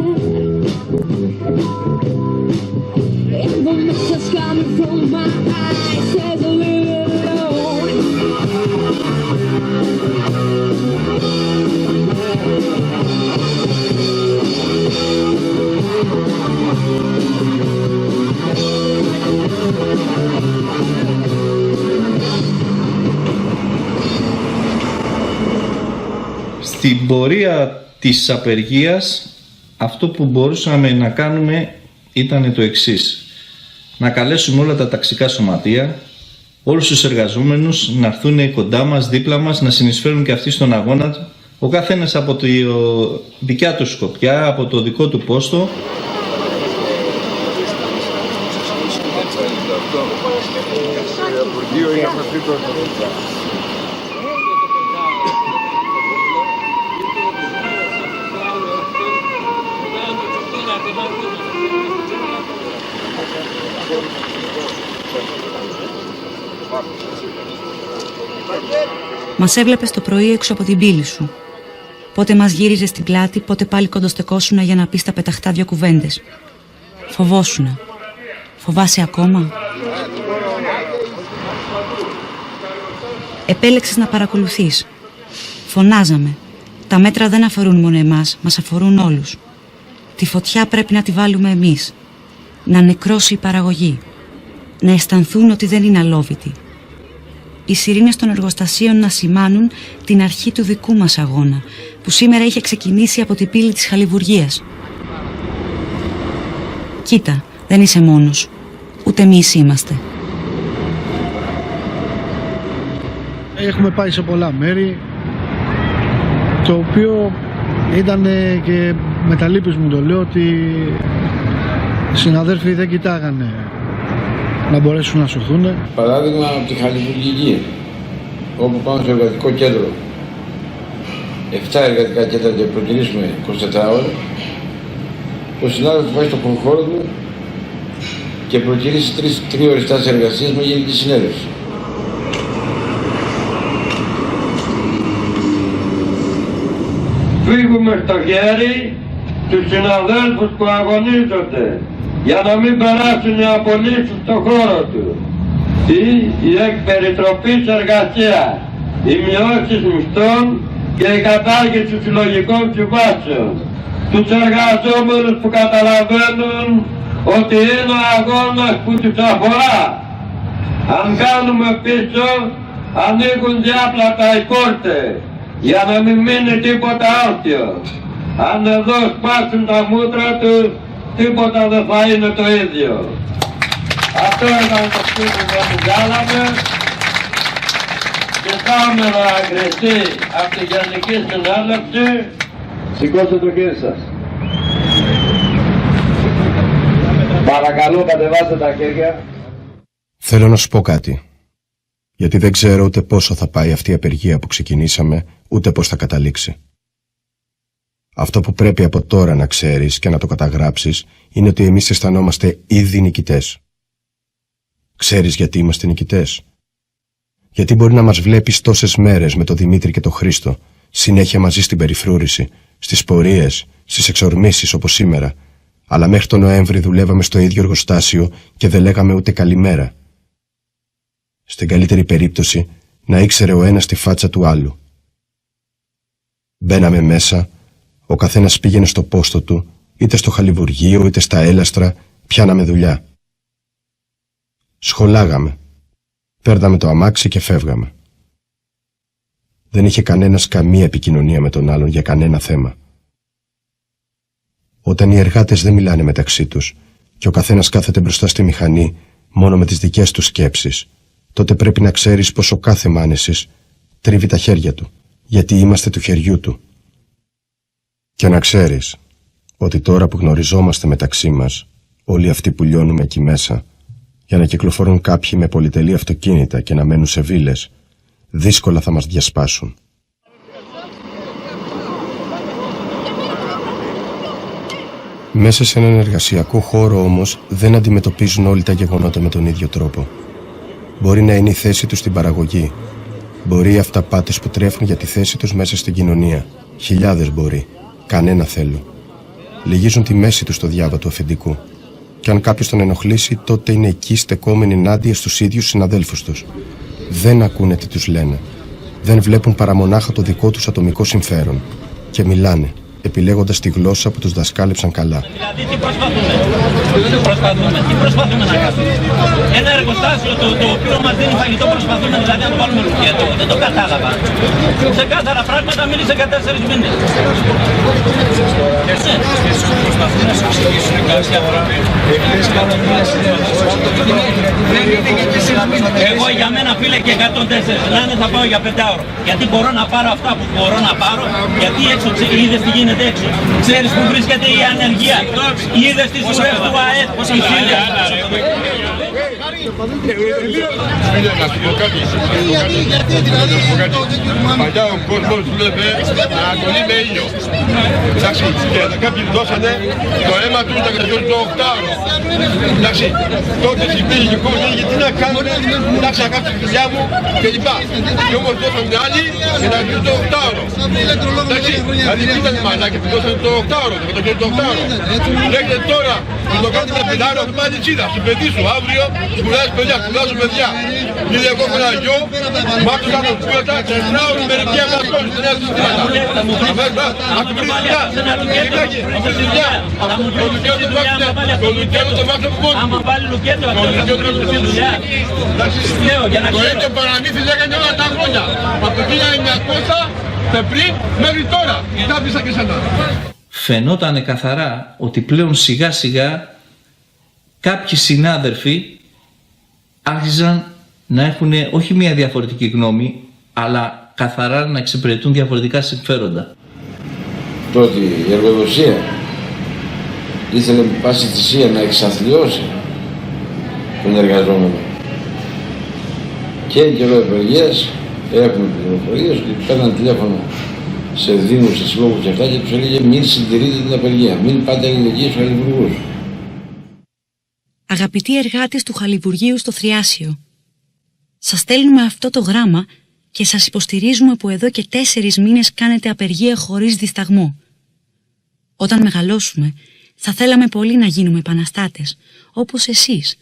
And the mist that's coming from my eyes says a little alone. Στην πορεία της απεργίας αυτό που μπορούσαμε να κάνουμε ήταν το εξής. Να καλέσουμε όλα τα ταξικά σωματεία, όλους τους εργαζόμενους να έρθουν κοντά μας, δίπλα μας, να συνεισφέρουν και αυτοί στον αγώνα, ο καθένας από τη δικιά του σκοπιά, από το δικό του πόστο. Μας έβλεπες το πρωί έξω από την πύλη σου. Πότε μας γύριζε στην πλάτη, πότε πάλι κοντοστεκόσουνα για να πει στα πεταχτά 2 κουβέντες. Φοβόσουνα. Φοβάσαι ακόμα? Επέλεξες να παρακολουθείς. Φωνάζαμε. Τα μέτρα δεν αφορούν μόνο εμάς, μας αφορούν όλους. Τη φωτιά πρέπει να τη βάλουμε εμείς. Να νεκρώσει η παραγωγή. Να αισθανθούν ότι δεν είναι αλόβητοι. Οι σιρήνες των εργοστασίων να σημάνουν την αρχή του δικού μας αγώνα, που σήμερα είχε ξεκινήσει από την πύλη της χαλιβουργίας. Κοίτα, δεν είσαι μόνος. Ούτε εμείς είμαστε. Έχουμε πάει σε πολλά μέρη, το οποίο ήταν και με τα λύπης μου το λέω ότι οι συναδέλφοι δεν κοιτάγανε να μπορέσουν να σωθούν. Παράδειγμα από τη χαλιβουργική, όπου πάμε στο εργατικό κέντρο, 7 εργατικά κέντρα και προτηρήσουμε 24 ώρες, ο συνάδελφος πάει στο χώρο του και προτηρήσει 3 ώρες τάσεις εργασίας με γενική συνέλευση. Φύγουμε στο χέρι τους συναδέλφους που αγωνίζονται για να μην περάσουν οι απολύσεις στον χώρο του. Η εκπεριτροπής εργασίας, οι μειώσεις μισθών και η κατάργηση συλλογικών συμβάσεων. Τους εργαζόμενους που καταλαβαίνουν ότι είναι ο αγώνας που τους αφορά. Αν κάνουμε πίσω, ανοίγουν διάπλατα οι πόρτες για να μην μείνει τίποτα όρθιο. Αν εδώ σπάσουν τα μούτρα τους, τίποτα δεν θα είναι το ίδιο. Αυτό ήταν το σπίτι που βγάλαμε και πάμε να αγκριστεί από τη Γενική Συνέλευση. Σηκώστε το χέρι σας. Παρακαλώ κατεβάστε τα χέρια. Θέλω να σου πω κάτι. Γιατί δεν ξέρω ούτε πόσο θα πάει αυτή η απεργία που ξεκινήσαμε, ούτε πώς θα καταλήξει. Αυτό που πρέπει από τώρα να ξέρεις και να το καταγράψεις είναι ότι εμείς αισθανόμαστε ήδη νικητές. Ξέρεις γιατί είμαστε νικητές? Γιατί μπορεί να μας βλέπεις τόσες μέρες με τον Δημήτρη και τον Χρήστο, συνέχεια μαζί στην περιφρούρηση, στις πορείες, στις εξορμήσεις όπως σήμερα, αλλά μέχρι τον Νοέμβρη δουλεύαμε στο ίδιο εργοστάσιο και δεν λέγαμε ούτε καλημέρα. Στην καλύτερη περίπτωση να ήξερε ο ένας τη φάτσα του άλλου. Μπαίναμε μέσα, ο καθένας πήγαινε στο πόστο του, είτε στο χαλιβουργείο είτε στα έλαστρα, πιάναμε δουλειά. Σχολάγαμε, παίρναμε το αμάξι και φεύγαμε. Δεν είχε κανένας καμία επικοινωνία με τον άλλον για κανένα θέμα. Όταν οι εργάτες δεν μιλάνε μεταξύ τους και ο καθένας κάθεται μπροστά στη μηχανή μόνο με τις δικές του σκέψεις, τότε πρέπει να ξέρεις πως ο κάθε μάνεσης τρίβει τα χέρια του, γιατί είμαστε του χεριού του. Και να ξέρεις ότι τώρα που γνωριζόμαστε μεταξύ μας, όλοι αυτοί που λιώνουμε εκεί μέσα, για να κυκλοφορούν κάποιοι με πολυτελή αυτοκίνητα και να μένουν σε βίλες, δύσκολα θα μας διασπάσουν. Μέσα σε έναν εργασιακό χώρο όμως δεν αντιμετωπίζουν όλοι τα γεγονότα με τον ίδιο τρόπο. Μπορεί να είναι η θέση τους στην παραγωγή. Μπορεί οι αυταπάτες που τρέφουν για τη θέση τους μέσα στην κοινωνία. Χιλιάδες μπορεί. Κανένα θέλω. Λυγίζουν τη μέση τους στο διάβα του αφεντικού. Και αν κάποιος τον ενοχλήσει, τότε είναι εκεί στεκόμενοι ενάντια στους ίδιους συναδέλφους τους. Δεν ακούνε τι τους λένε. Δεν βλέπουν παρά μονάχα το δικό τους ατομικό συμφέρον. Και μιλάνε, επιλέγοντας τη γλώσσα που τους δασκάλεψαν καλά. Δηλαδή τι προσπαθούμε να κάνουμε. Ένα εργοστάσιο το οποίο μας δίνει φαγητό προσπαθούμε δηλαδή να το βάλουμε λουκέτο. Δεν το κατάλαβα. Σε κάθαρα πράγματα μίλησε για 4 μήνες. Προσπαθούν να σου εξηγήσουν κάποια πράγματα. Εγώ για μένα φίλε και 104. Λάνε θα πάω για 5 ώρο. Γιατί μπορώ να πάρω αυτά που μπορώ να πάρω. Γιατί έξω είδες τι γίνεται έξω. Ξέρεις που βρίσκεται η ανεργία. Είδες τις ουρές του ΑΕΤ. Φίλε, να σου πω κάτι. Παλιά ο κόσμος δούλευε Ανατολή με ήλιο. Εντάξει, και κάποιοι δώσανε το αίμα του το 8ωρο. Εντάξει, τότε υπήρχε και κόσμο, γιατί να κάνουν, εντάξει, να κάνω τη δουλειά μου κλπ. Και όμως δώσανε άλλοι και να γίνουν το 8ωρο. Εντάξει, δηλαδή τι ήταν μαλάκι που δώσανε το 8ωρο, το 8ωρο. Λέγεται τώρα που το κάνετε με πιλάρο, του πάνε τσίδα, στο παιδί σου, αύριο σπουδάζεις παιδιά, σπουδάζουν παιδιά. Είδε εγώ με ένα γιο, μάθω κάτω σπούτα και ευνάω με ρεπιά μας κόσμους, δεν έχουν συστήματα. Ας του βρει δουλειά, ας του δουλειά, το λουκέτο το μάθω μόνο. Άμα βάλει λουκέτο, αυτό θα το βρει δουλειά. Το ίδιο παραμύθι λέγανε όλα τα χρόνια, από το 1900 και πριν μέχρι τώρα, τα πήσα και σένα. Φαινόταν καθαρά ότι πλέον σιγά σιγά κάποιοι συνάδελφοι άρχιζαν να έχουν όχι μία διαφορετική γνώμη, αλλά καθαρά να εξυπηρετούν διαφορετικά συμφέροντα. Τότε η εργοδοσία ήθελε με πάση θυσία να εξαθλιώσει τον εργαζόμενο. Και εν καιρό απεργίας έχουμε πληροφορίες ότι παίρναν τηλέφωνο σε δήμους, σε συλλόγους και αυτά και τους έλεγε μην συντηρείτε την απεργία, μην πάτε αλληλεγγύη στους χαλιβουργούς. Αγαπητοί εργάτες του χαλιβουργείου στο Θριάσιο, σας στέλνουμε αυτό το γράμμα και σας υποστηρίζουμε που εδώ και 4 μήνες κάνετε απεργία χωρίς δισταγμό. Όταν μεγαλώσουμε, θα θέλαμε πολύ να γίνουμε επαναστάτες, όπως εσείς,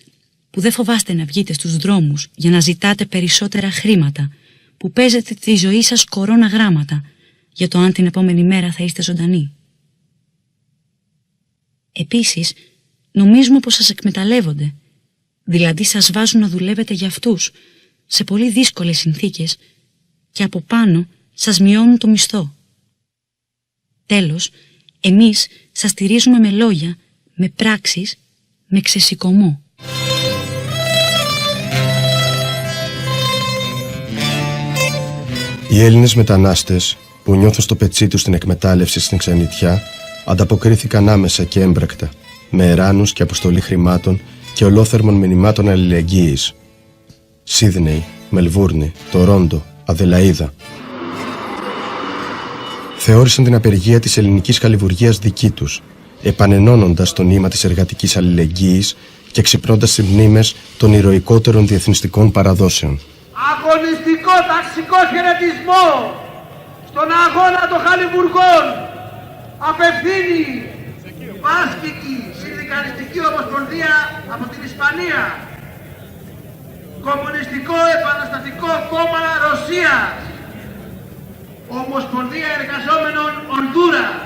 που δεν φοβάστε να βγείτε στους δρόμους για να ζητάτε περισσότερα χρήματα, που παίζετε τη ζωή σας κορώνα γράμματα για το αν την επόμενη μέρα θα είστε ζωντανοί. Επίσης, νομίζουμε πως σας εκμεταλλεύονται, δηλαδή σας βάζουν να δουλεύετε για αυτούς, σε πολύ δύσκολες συνθήκες και από πάνω σας μειώνουν το μισθό. Τέλος, εμείς σας στηρίζουμε με λόγια, με πράξεις, με ξεσηκωμό. Οι Έλληνες μετανάστες που νιώθουν στο πετσί τους την εκμετάλλευση στην ξενιτιά ανταποκρίθηκαν άμεσα και έμπρακτα, με εράνους και αποστολή χρημάτων και ολόθερμων μηνυμάτων αλληλεγγύης. Σίδνεϊ, Μελβούρνη, Τορόντο, Αδελαΐδα. Θεώρησαν την απεργία της ελληνικής χαλιβουργίας δική τους, επανενώνοντας το νήμα της εργατικής αλληλεγγύης και ξυπνώντας τις μνήμες των ηρωικότερων διεθνιστικών παραδόσεων. Αγωνιστικό ταξικό χαιρετισμό στον αγώνα των χαλιβουργών απευθύνει Βάσκικη Συνδικαλιστική Ομοσπονδία από την Ισπανία, Κομμουνιστικό Επαναστατικό Κόμμα Ρωσίας, Ομοσπονδία Εργαζόμενων Ονδούρας,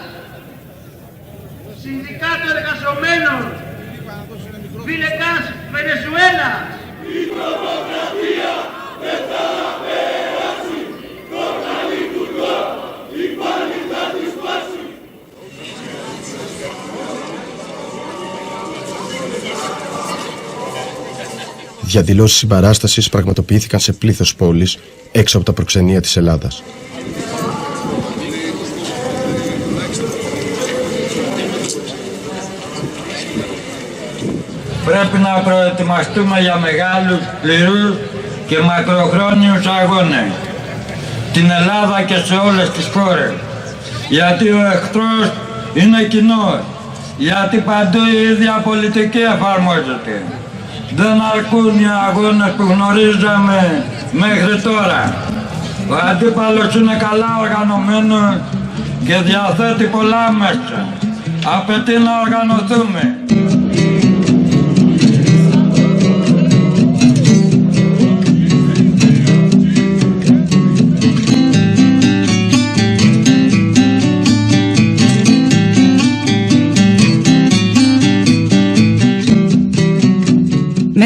Συνδικάτο Εργαζομένων Βιλεκάς Βενεζουέλας. Η τρομοκρατία δεν θα περάσει, το χαλιβουργό η πάλι θα τη σπάσει. Διαδηλώσεις συμπαράστασης πραγματοποιήθηκαν σε πλήθος πόλης έξω από τα προξενία της Ελλάδας. Πρέπει να προετοιμαστούμε για μεγάλους, σκληρούς και μακροχρόνιους αγώνες στην Ελλάδα και σε όλες τις χώρες. Γιατί ο εχθρός είναι κοινός. Γιατί παντού η ίδια πολιτική εφαρμόζεται. Δεν αρκούν οι αγώνες που γνωρίζαμε μέχρι τώρα. Ο αντίπαλος είναι καλά οργανωμένος και διαθέτει πολλά μέσα. Απαιτεί να οργανωθούμε.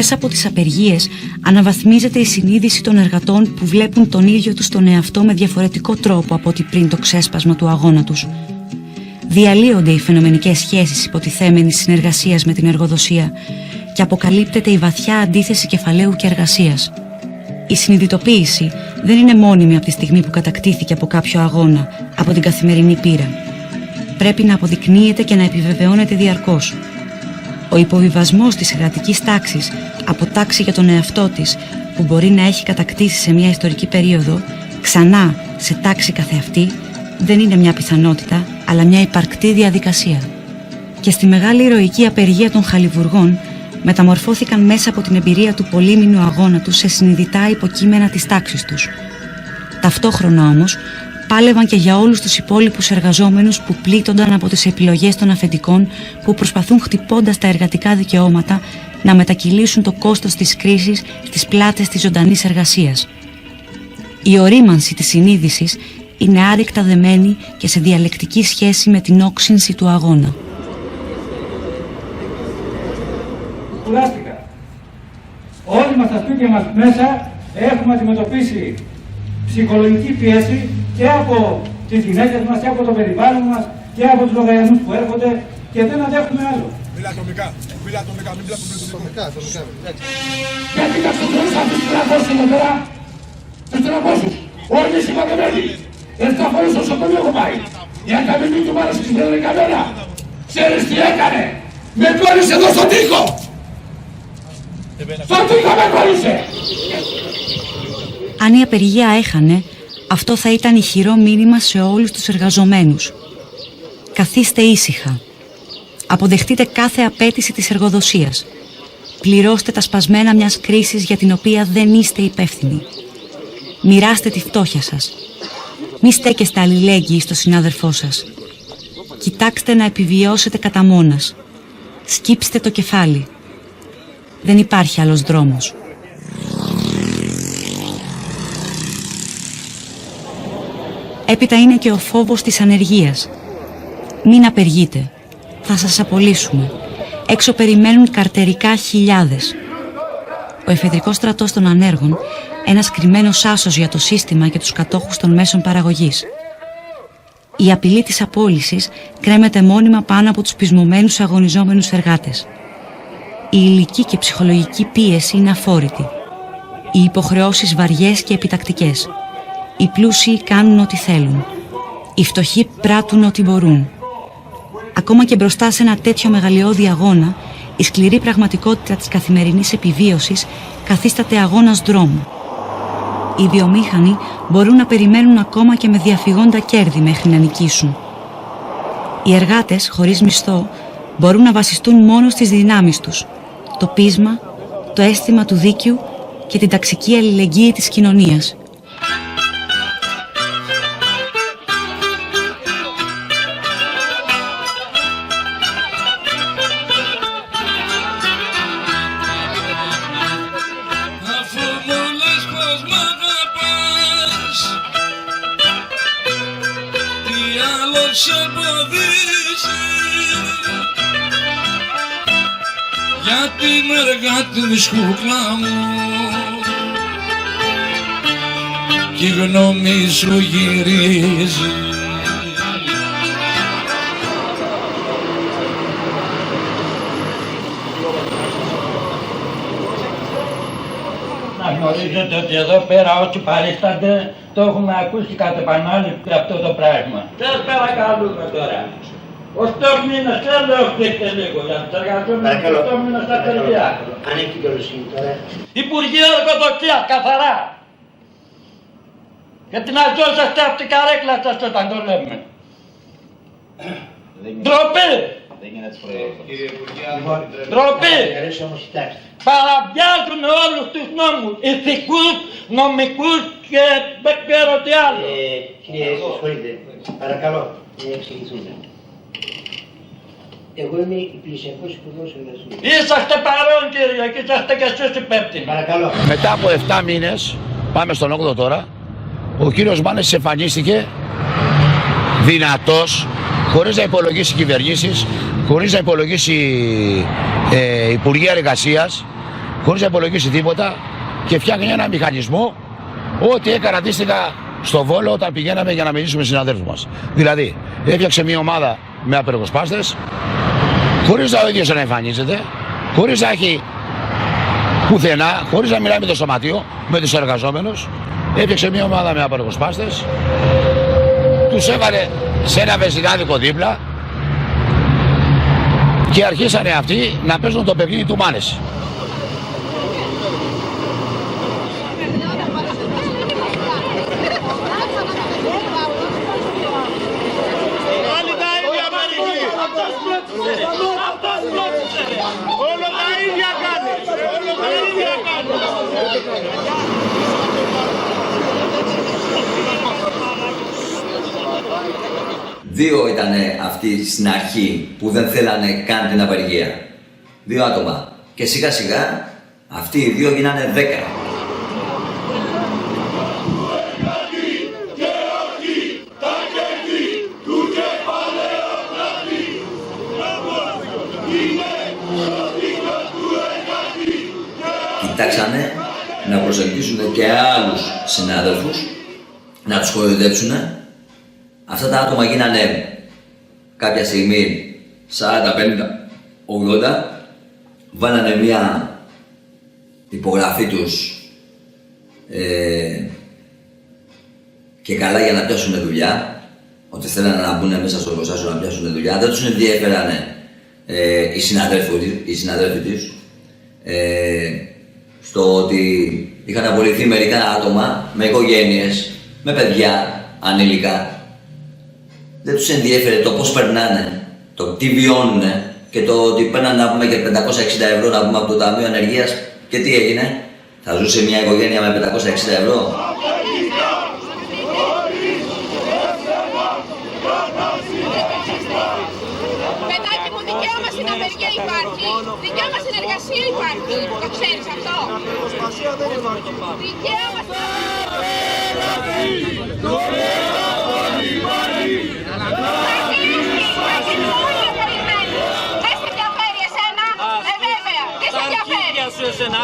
Μέσα από τις απεργίες αναβαθμίζεται η συνείδηση των εργατών που βλέπουν τον ίδιο τους τον εαυτό με διαφορετικό τρόπο από ό,τι πριν το ξέσπασμα του αγώνα τους. Διαλύονται οι φαινομενικές σχέσεις υποτιθέμενης συνεργασίας με την εργοδοσία και αποκαλύπτεται η βαθιά αντίθεση κεφαλαίου και εργασίας. Η συνειδητοποίηση δεν είναι μόνιμη από τη στιγμή που κατακτήθηκε από κάποιο αγώνα, από την καθημερινή πείρα. Πρέπει να αποδεικνύεται και να επιβεβαιώνεται διαρκώς. Ο υποβιβασμός της εργατικής τάξης από τάξη για τον εαυτό της, που μπορεί να έχει κατακτήσει σε μια ιστορική περίοδο, ξανά σε τάξη καθεαυτή, δεν είναι μια πιθανότητα, αλλά μια υπαρκτή διαδικασία. Και στη μεγάλη ηρωική απεργία των χαλιβουργών μεταμορφώθηκαν μέσα από την εμπειρία του πολύμηνου αγώνα τους σε συνειδητά υποκείμενα της τάξης τους. Ταυτόχρονα όμως πάλευαν και για όλους τους υπόλοιπους εργαζόμενους που πλήττονταν από τις επιλογές των αφεντικών που προσπαθούν, χτυπώντας τα εργατικά δικαιώματα, να μετακυλήσουν το κόστος της κρίσης στις πλάτες της ζωντανής εργασίας. Η ορίμανση της συνείδησης είναι άρρηκτα δεμένη και σε διαλεκτική σχέση με την όξυνση του αγώνα. Κουράστηκα. Όλοι μας στα σπίτια μας μέσα έχουμε αντιμετωπίσει ψυχολογική πίεση και από τις γυναίκες μας και από το περιβάλλον μας και από τους λογαριασμούς που έρχονται και δεν αντέχουμε άλλο. Μιλά ατομικά, μην μιλά ατομικά. Γιατί καθόλου αυτούς τους 300 εδώ πέρα, τους 300, όλοι οι σημαντημένοι, 7 φορές στο νοσοκομείο έχω πάει. Η ακαδημία του μάλιστα στην Πεδρικαμένα, ξέρεις τι έκανε, με κόλλησε εδώ στον τοίχο. Στον τοίχο με κόλλησε. Αν η απεργία έχανε, αυτό θα ήταν ηχηρό μήνυμα σε όλους τους εργαζομένους. Καθίστε ήσυχα. Αποδεχτείτε κάθε απέτηση της εργοδοσίας. Πληρώστε τα σπασμένα μιας κρίσης για την οποία δεν είστε υπεύθυνοι. Μοιράστε τη φτώχεια σας. Μη στέκεστε αλληλέγγυοι στο συνάδελφό σας. Κοιτάξτε να επιβιώσετε κατά μόνας. Σκύψτε το κεφάλι. Δεν υπάρχει άλλος δρόμος. Έπειτα είναι και ο φόβος της ανεργίας. Μην απεργείτε. Θα σας απολύσουμε. Έξω περιμένουν καρτερικά χιλιάδες. Ο εφεδρικός στρατός των ανέργων, ένας κρυμμένος άσος για το σύστημα και τους κατόχους των μέσων παραγωγής. Η απειλή της απόλυσης κρέμεται μόνιμα πάνω από τους πεισμωμένους αγωνιζόμενους εργάτες. Η υλική και ψυχολογική πίεση είναι αφόρητη. Οι υποχρεώσεις βαριές και επιτακτικές. Οι πλούσιοι κάνουν ό,τι θέλουν. Οι φτωχοί πράττουν ό,τι μπορούν. Ακόμα και μπροστά σε ένα τέτοιο μεγαλειώδη αγώνα, η σκληρή πραγματικότητα της καθημερινής επιβίωσης καθίσταται αγώνας δρόμου. Οι βιομήχανοι μπορούν να περιμένουν ακόμα και με διαφυγόντα κέρδη μέχρι να νικήσουν. Οι εργάτες, χωρίς μισθό, μπορούν να βασιστούν μόνο στις δυνάμεις τους, το πείσμα, το αίσθημα του δίκαιου και την ταξική αλληλεγγύη της κοινωνίας. Για την εργάτη σκούκλα μου κι η γνώμη σου γυρίζει. Να γνωρίζετε ότι εδώ πέρα όσοι παρίστανται το έχουμε ακούσει κατ' επανάληψη αυτό το πράγμα. Σας παρακαλούμε τώρα. Ως 8 μήνες θέλω έχετε λίγο για τους εργαζόμενους 8 μήνες στα παιδιά. Αν έχει την καλοσύνη τώρα. Υπουργείο Εργοδοσίας καθαρά. Γιατί να ζώσαστε από την καρέκλα σας όταν το λέμε. Ντροπή! Δεν γίνεται προϊόντα. Ντροπή! Παραβιάζουν όλους τους νόμους, ηθικούς, νομικούς και δεν ξέρω τι άλλο. Κύριε, συγχωρείτε. Παρακαλώ, να εξηγηθούμε. Εγώ είμαι υπηρεσιακός υπουργός εργασίας. Είσαστε παρόν κύριε και είσαστε και εσείς υπεύθυνοι. Παρακαλώ. Μετά από 7 μήνες, πάμε στον 8ο τώρα, ο κύριος Μάνες εμφανίστηκε δυνατός, χωρίς να υπολογίσει κυβερνήσεις, χωρίς να υπολογίσει Υπουργεία Εργασίας, χωρίς να υπολογίσει τίποτα και φτιάχνει ένα μηχανισμό ό,τι έκανε αντίστοιχα στο Βόλο όταν πηγαίναμε για να μιλήσουμε στους συναδέλφους μας. Δηλαδή, έφτιαξε μια ομάδα με απεργοσπάστες, χωρίς να ο ίδιος να εμφανίζεται, χωρίς να έχει πουθενά, χωρίς να μιλάει με το σωματείο, με τους εργαζόμενους, έφτιαξε μια ομάδα με απεργοσπάστες, τους έβαλε σε ένα βενζινάδικο δίπλα και αρχίσανε αυτοί να παίζουν το παιχνίδι του Μάνεση. Όλο τα ίδια κάνει. Όλο τα ίδια κάνει. Δύο ήταν αυτοί στην αρχή που δεν θέλανε καν την απεργία. 2 άτομα. Και σιγά σιγά αυτοί οι 2 γίνανε 10. Κοιτάξανε να προσεγγίσουν και άλλους συνάδελφους, να τους κοροϊδέψουν. Αυτά τα άτομα γίνανε κάποια στιγμή 40, 50, 80. Βάλανε μια υπογραφή τους και καλά για να πιάσουν δουλειά. Ότι θέλανε να μπουν μέσα στο εργοστάσιο να πιάσουν δουλειά. Δεν τους ενδιαφέρανε οι συναδέλφοι τους. Στο ότι είχαν απολυθεί μερικά άτομα με οικογένειες, με παιδιά, ανήλικα. Δεν τους ενδιέφερε το πώς περνάνε, το τι βιώνουνε και το ότι παίρναν να πούμε και 560 ευρώ να πούμε από το Ταμείο Ανεργίας και τι έγινε, θα ζούσε μια οικογένεια με 560 ευρώ. Παιδάκι μου, δικαίωμα στην απεργία υπάρχει, δικαίωμα στην εργασία υπάρχει, το ξέρεις αυτό. Δικαίωμα στην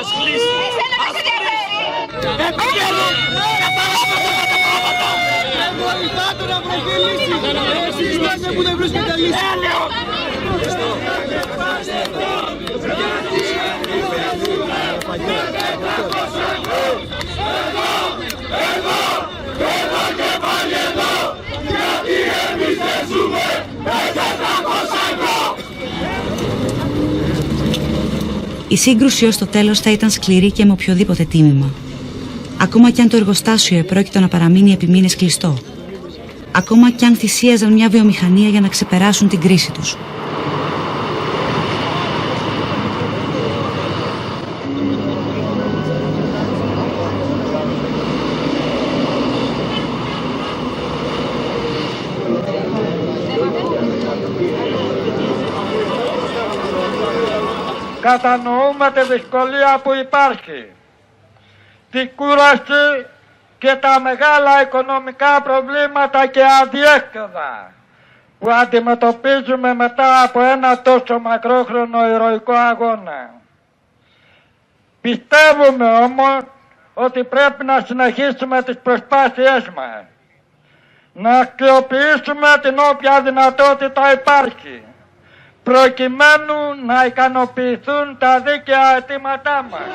Ας κλείσει. Εσένα μας ενδιαφέρει. Βοηθάτε να βρεθεί λύση. Εσείς λέτε που δεν βρίσκεται λύση. Και πάλι εδώ, γιατί εμείς δεν ζούμε με 400 ευρώ. Η σύγκρουση ως το τέλος θα ήταν σκληρή και με οποιοδήποτε τίμημα. Ακόμα κι αν το εργοστάσιο επρόκειτο να παραμείνει επί μήνες κλειστό. Ακόμα κι αν θυσίαζαν μια βιομηχανία για να ξεπεράσουν την κρίση τους. Κατανοούμε τη δυσκολία που υπάρχει, την κούραση και τα μεγάλα οικονομικά προβλήματα και αδιέξοδα που αντιμετωπίζουμε μετά από ένα τόσο μακρόχρονο ηρωικό αγώνα. Πιστεύουμε όμως ότι πρέπει να συνεχίσουμε τις προσπάθειές μας, να αξιοποιήσουμε την όποια δυνατότητα υπάρχει, προκειμένου να ικανοποιηθούν τα δίκαια αιτήματά μας.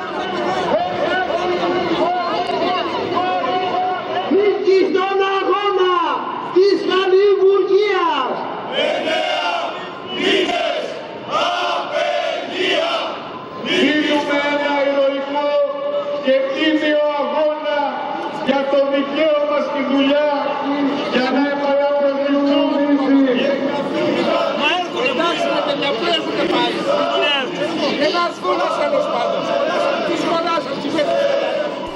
Νίκη στον αγώνα της Χαλιβουργίας! 9 μήνες απεργία! Δίνουμε ένα ηρωικό και τίμιο αγώνα για το δικαίωμα στη δουλειά, για να επαναπροσδιοριστούμε.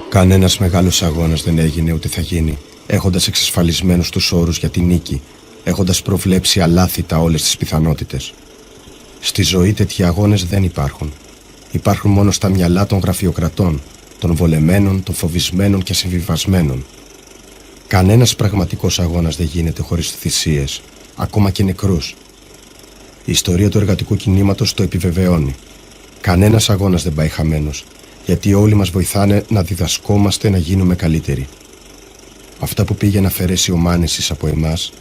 Κανένας μεγάλος αγώνας δεν έγινε ούτε θα γίνει, έχοντας εξασφαλισμένους τους όρους για τη νίκη, έχοντας προβλέψει αλάθητα όλες τις πιθανότητες. Στη ζωή τέτοιοι αγώνες δεν υπάρχουν. Υπάρχουν μόνο στα μυαλά των γραφειοκρατών, των βολεμένων, των φοβισμένων και συμβιβασμένων. Κανένας πραγματικός αγώνας δεν γίνεται χωρίς θυσίες, ακόμα και νεκρούς. Η ιστορία του εργατικού κινήματος το επιβεβαιώνει. Κανένας αγώνας δεν πάει χαμένος, γιατί όλοι μας βοηθάνε να διδασκόμαστε να γίνουμε καλύτεροι. Αυτά που πήγε να αφαιρέσει ο Μάνεσης από εμάς,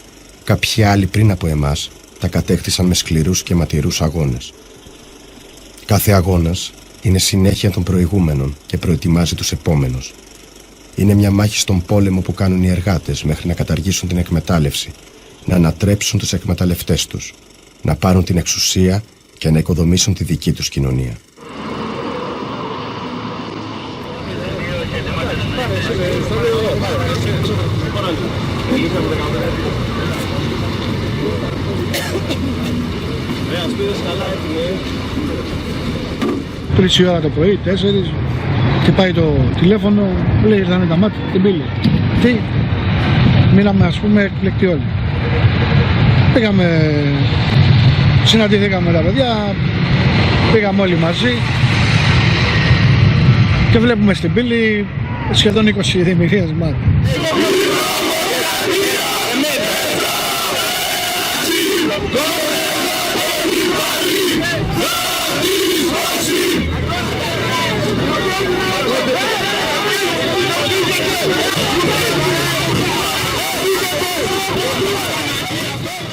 κάποιοι άλλοι πριν από εμάς, τα κατέκτησαν με σκληρούς και ματηρούς αγώνες. Κάθε αγώνας είναι συνέχεια των προηγούμενων και προετοιμάζει τους επόμενους. Είναι μια μάχη στον πόλεμο που κάνουν οι εργάτες μέχρι να καταργήσουν την εκμετάλλευση, να ανατρέψουν τους εκμεταλλευτές τους, να πάρουν την εξουσία και να οικοδομήσουν τη δική τους κοινωνία. Τρεις η ώρα το πρωί, 4, χτυπάει το τηλέφωνο, λέει ήρθανε τα μάτια, την πύλη. Τι, μείναμε ας πούμε εκπληκτοί όλοι. Πήγαμε, συναντηθήκαμε με τα παιδιά, πήγαμε όλοι μαζί και βλέπουμε στην πύλη σχεδόν 20 δημιουργίες μάτια.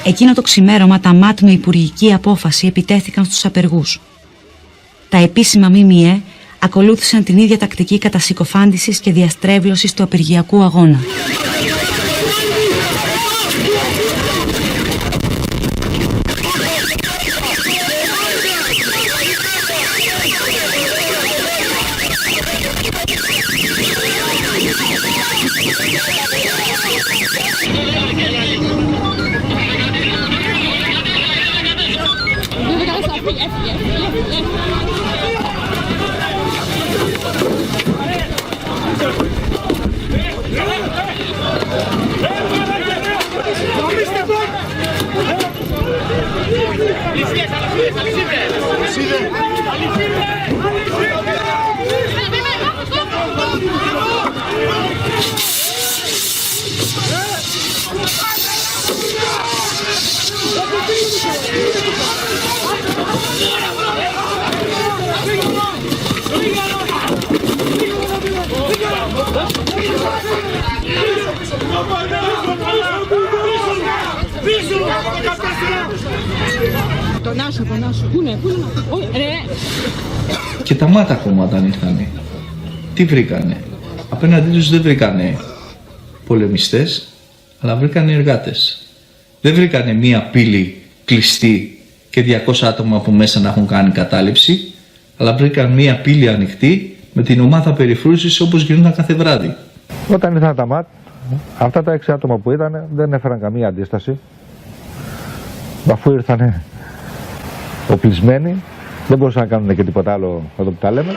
Εκείνο το ξημέρωμα τα ΜΑΤ με υπουργική απόφαση επιτέθηκαν στους απεργούς. Τα επίσημα ΜΜΕ ακολούθησαν την ίδια τακτική κατασυκοφάντησης και διαστρέβλωσης του απεργιακού αγώνα. Τον Άσο. Πού είναι, ρε. Και τα ΜΑΤ ακόμα όταν ήρθανε, τι βρήκανε? Απέναντί τους δεν βρήκανε πολεμιστές, αλλά βρήκανε εργάτες. Δεν βρήκανε μία πύλη κλειστή και 200 άτομα που μέσα να έχουν κάνει κατάληψη, αλλά βρήκαν μία πύλη ανοιχτή με την ομάδα περιφρούρησης όπως γινόταν κάθε βράδυ. Όταν ήρθαν τα ΜΑΤ, αυτά τα 6 άτομα που ήταν δεν έφεραν καμία αντίσταση. Αφού ήρθανε οπλισμένοι, δεν μπορούσαν να κάνουν και τίποτα άλλο εδώ που τα λέμε.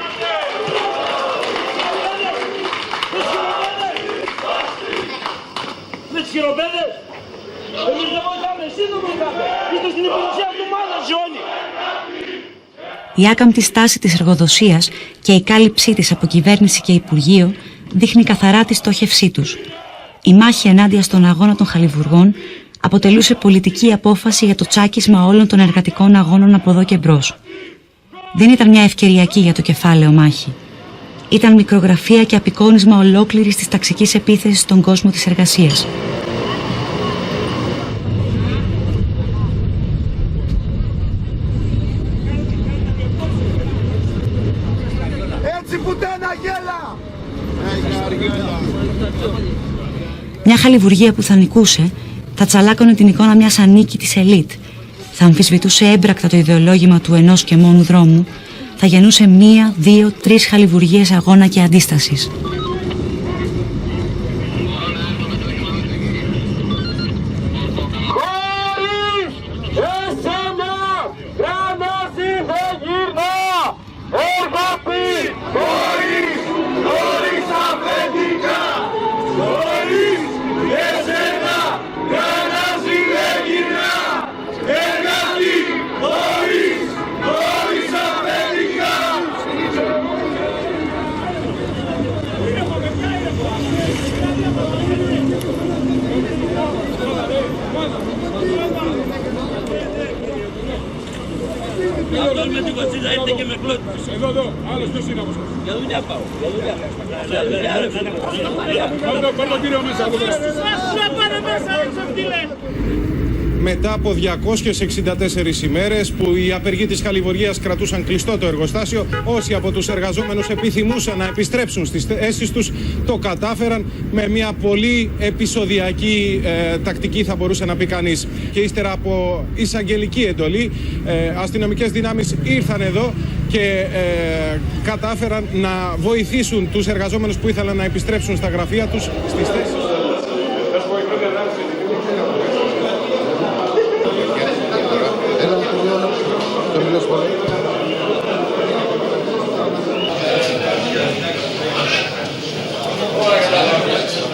Με τις χειροπέδες, εμείς δεν βοηθάμε, εσύ δεν βοηθάμε, είστε στην υπηρεσία του μάδας όλοι. Η άκαμπτη στάση της εργοδοσίας και η κάλυψή της από κυβέρνηση και Υπουργείο δείχνει καθαρά τη στόχευσή τους. Η μάχη ενάντια στον αγώνα των χαλιβουργών αποτελούσε πολιτική απόφαση για το τσάκισμα όλων των εργατικών αγώνων από εδώ και μπρος. Δεν ήταν μια ευκαιριακή για το κεφάλαιο μάχη. Ήταν μικρογραφία και απεικόνισμα ολόκληρης της ταξικής επίθεσης στον κόσμο της εργασίας. Έτσι πουτένα γέλα! Μια χαλιβουργία που θα νικούσε θα τσαλάκωνε την εικόνα μιας ανίκητης ελίτ, θα αμφισβητούσε έμπρακτα το ιδεολόγημα του ενός και μόνου δρόμου, θα γεννούσε 1, 2, 3 χαλιβουργίες αγώνα και αντίστασης. Χωρίς εσένα γραμμάζει δεν γυρνά, εργατή, χωρίς αφεντικά, χωρίς εσένα γραμμάζει δεν γυρνά, εργατή, χωρίς αφεντικά. Αυτός με την κοτσίδα ήρθε και με κλώτησε. Εδώ, άλλος ποιος είναι από σας? Για δουλειά πάω. Για δουλειά. Πάρ' τον κύριο μέσα. Σου πάρε μέσα έξω, τι λέει. μετά από 264 ημέρες που οι απεργοί της χαλιβουργίας κρατούσαν κλειστό το εργοστάσιο, όσοι από τους εργαζόμενους επιθυμούσαν να επιστρέψουν στις θέσεις τους, το κατάφεραν με μια πολύ επεισοδιακή τακτική, θα μπορούσε να πει κανείς. Και ύστερα από εισαγγελική εντολή, αστυνομικές δυνάμεις ήρθαν εδώ και κατάφεραν να βοηθήσουν τους εργαζόμενους που ήθελαν να επιστρέψουν στα γραφεία τους στις θέσεις τους.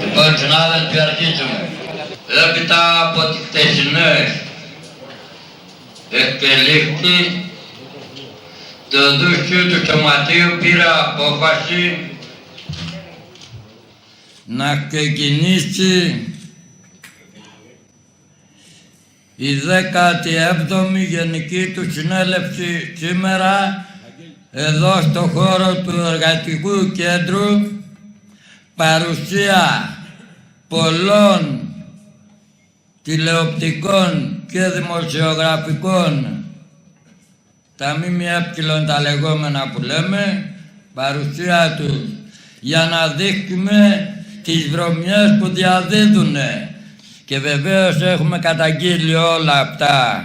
Λοιπόν, συνάδελφοι, αρχίζουμε. Έπειτα από τις χτεσινές εκτελήχθη, το Δούστιο του Σωματείου πήρε απόφαση να ξεκινήσει η 17η Γενική του Συνέλευση σήμερα εδώ στο χώρο του Εργατικού Κέντρου, παρουσία πολλών τηλεοπτικών και δημοσιογραφικών, τα ΜΜΕ τα λεγόμενα που λέμε, παρουσία τους για να δείχνουμε τις βρωμιές που διαδίδουνε. Και βεβαίως έχουμε καταγγείλει όλα αυτά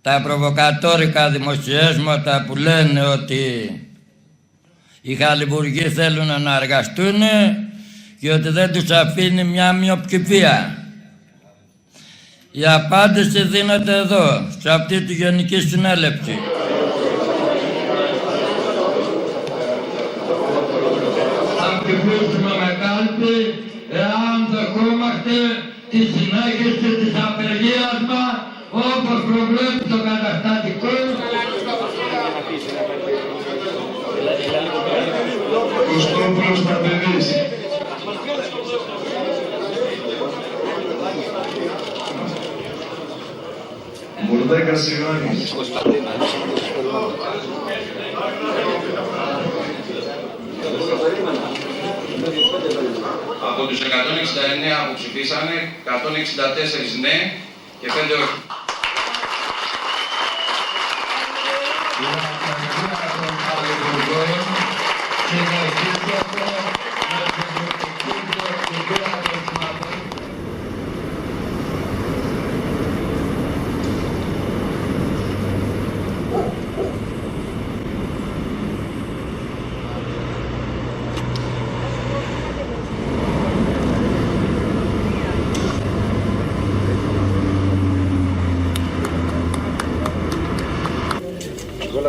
τα προβοκατόρικα δημοσιεύματα που λένε ότι οι χαλιβουργοί θέλουν να εργαστούν και ότι δεν τους αφήνει μια μειοψηφία. Η απάντηση δίνεται εδώ, σε αυτή τη Γενική Συνέλευση. Θα ψηφίσουμε με κάλπη εάν δεχόμαστε τη συνέχιση της απεργίας μας όπως προβλέπει το καταστατικό. Κωστόπουλος Παπεδής. Μπουρδέκας Ιωάννης. Από τους 169 που ψηφίσανε, 164 ναι και 5 όχι.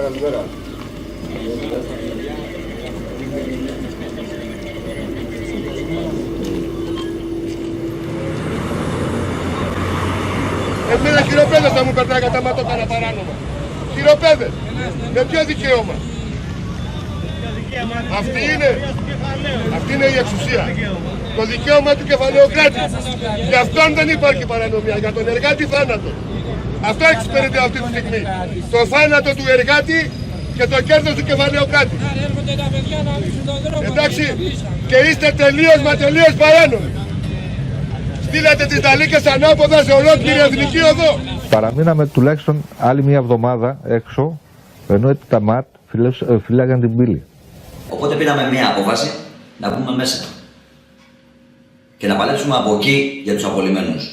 Καλημέρα. Εμένα χειροπέδες θα μου περνάει κατά ματώκανα παράνομα. Χειροπέδες. Με ποιο δικαίωμα. Αυτή είναι η εξουσία. Το δικαίωμα του κεφαλαιοκράτη. Γι' αυτόν δεν υπάρχει παρανομία. Για τον εργάτη θάνατο. Αυτό εξυπηρετεί αυτή τη στιγμή. Το θάνατο του εργάτη και το κέρδος του κεφαλαιοκράτη. Εντάξει, και είστε τελείως παράνομοι. Στείλατε τις ταλίκες ανάποδα σε ολόκληρη εθνική οδό. Παραμείναμε τουλάχιστον άλλη μια εβδομάδα έξω, ενώ τα ΜΑΤ φυλάγαν την πύλη. Οπότε πήραμε μια απόφαση να μπούμε μέσα και να παλέψουμε από εκεί για τους απολυμμένους.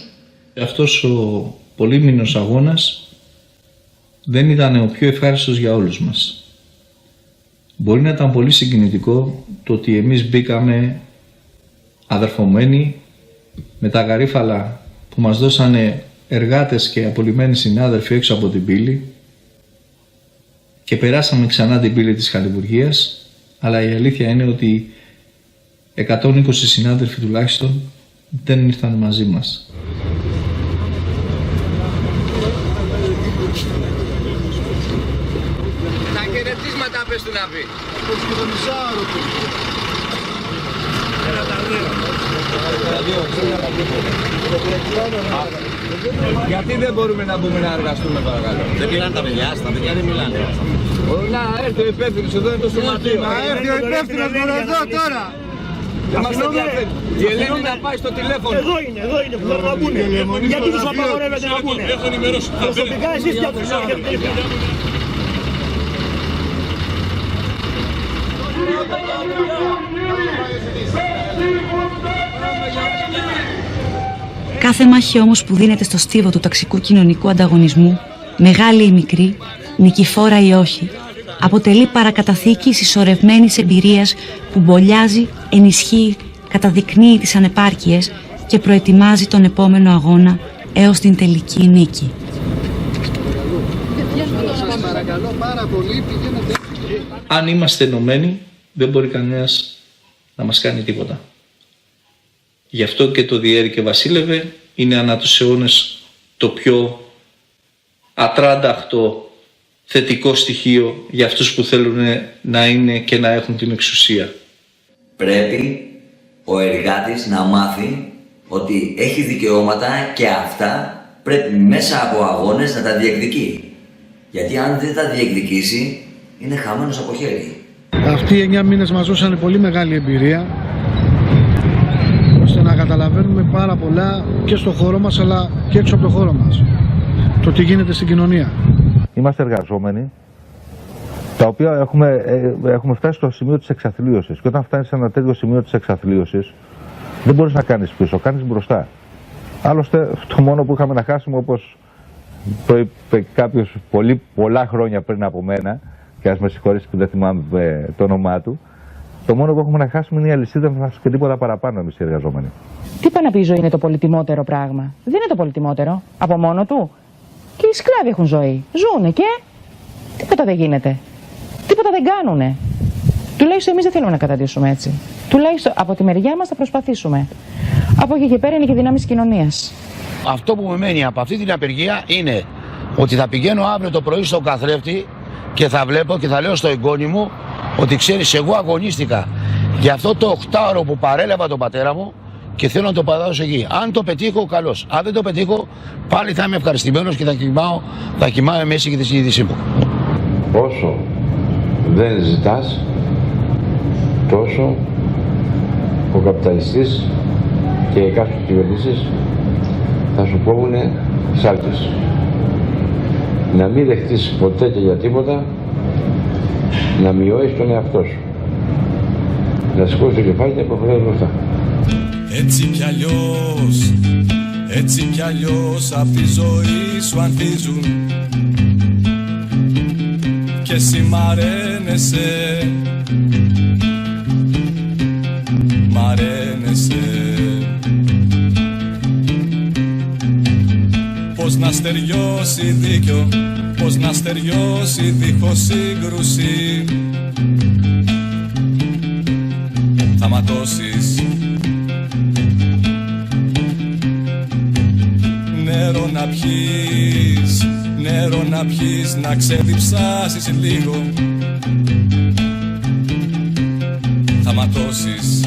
Αυτός ο πολύμηνος αγώνας δεν ήταν ο πιο ευχάριστος για όλους μας. Μπορεί να ήταν πολύ συγκινητικό το ότι εμείς μπήκαμε αδερφωμένοι με τα γαρίφαλα που μας δώσανε εργάτες και απολυμμένοι συνάδελφοι έξω από την πύλη και περάσαμε ξανά την πύλη της χαλιβουργίας, αλλά η αλήθεια είναι ότι 120 συνάδελφοι τουλάχιστον δεν ήρθαν μαζί μας. Τα χαιρετίσματα πες του να πει. Γιατί δεν μπορούμε να μπούμε να εργαστούμε, παρακαλώ. Δεν μιλάνε τα παιδιά, τα παιδιά δεν μιλάνε. Να έρθει ο υπεύθυνος, εδώ είναι το σωματείο. Να έρθει ο υπεύθυνος μόνο εδώ τώρα. Είμαστε διαθέτοι. Η Ελένη να πάει στο τηλέφωνο. Εδώ είναι που θέλουν να μπουνε. Γιατί τους απαγορεύετε να μπουνε. Προσωπικά εσείς για τους Κάθε μάχη όμως που δίνεται στο στίβο του ταξικού κοινωνικού ανταγωνισμού, μεγάλη ή μικρή, νικηφόρα ή όχι, αποτελεί παρακαταθήκη συσσωρευμένης εμπειρίας που μπολιάζει, ενισχύει, καταδεικνύει τις ανεπάρκειες και προετοιμάζει τον επόμενο αγώνα έως την τελική νίκη. Αν είμαστε ενωμένοι, δεν μπορεί κανένας να μας κάνει τίποτα. Γι' αυτό και το διέρη και βασίλευε είναι ανά τους αιώνες το πιο ατράνταχτο θετικό στοιχείο για αυτούς που θέλουν να είναι και να έχουν την εξουσία. Πρέπει ο εργάτης να μάθει ότι έχει δικαιώματα και αυτά πρέπει μέσα από αγώνες να τα διεκδικεί. Γιατί αν δεν τα διεκδικήσει, είναι χαμένος από χέρι. Αυτοί οι 9 μήνες μας δώσανε πολύ μεγάλη εμπειρία, ώστε να καταλαβαίνουμε πάρα πολλά και στο χώρο μας, αλλά και έξω από το χώρο μας. Το τι γίνεται στην κοινωνία. Είμαστε εργαζόμενοι, τα οποία έχουμε φτάσει στο σημείο της εξαθλίωσης. Και όταν φτάνεις σε ένα τέτοιο σημείο της εξαθλίωσης, δεν μπορείς να κάνεις πίσω, κάνεις μπροστά. Άλλωστε, το μόνο που είχαμε να χάσουμε, όπως το είπε κάποιος πολλά χρόνια πριν από μένα, και ας με συγχωρήσει που δεν θυμάμαι το όνομά του, το μόνο που έχουμε να χάσουμε είναι η αλυσίδα μας και τίποτα παραπάνω εμείς οι εργαζόμενοι. Τι είπα να πει, η ζωή είναι το πολυτιμότερο πράγμα. Δεν είναι το πολυτιμότερο από μόνο του. Και οι σκλάβοι έχουν ζωή. Ζούνε και τίποτα δεν γίνεται. Τίποτα δεν κάνουνε. Τουλάχιστον εμείς δεν θέλουμε να καταντήσουμε έτσι. Τουλάχιστον από τη μεριά μας θα προσπαθήσουμε. Από εκεί και πέρα είναι και δυνάμεις κοινωνίας. Αυτό που μου μένει από αυτή την απεργία είναι ότι θα πηγαίνω αύριο το πρωί στον καθρέφτη και θα βλέπω και θα λέω στο εγγόνι μου ότι ξέρεις, εγώ αγωνίστηκα για αυτό το 8ωρο που παρέλαβα τον πατέρα μου και θέλω να το πατάω εκεί. Αν το πετύχω, καλώς. Αν δεν το πετύχω, πάλι θα είμαι ευχαριστημένος και θα κοιμάμαι μέση και τη συνείδησή μου. Όσο δεν ζητάς, τόσο ο καπιταλιστής και οι κάποιες κυβερνήσεις θα σου κόβουνε σάλτες. Να μην δεχτείς ποτέ και για τίποτα να μειώσεις τον εαυτό σου. Να σηκώσεις το κεφάλι και να προχωράς μπροστά. Έτσι κι αλλιώς απ' τη ζωή σου ανθίζουν και εσύ μ' αρένεσαι, μ' αρένεσαι. Πώς να στεριώσει δίκιο, πώς να στεριώσει δίχως σύγκρουση. Θα ματώσεις νερό να πιείς, νερό να πιείς, να ξεδιψάσεις λίγο. Θα ματώσεις.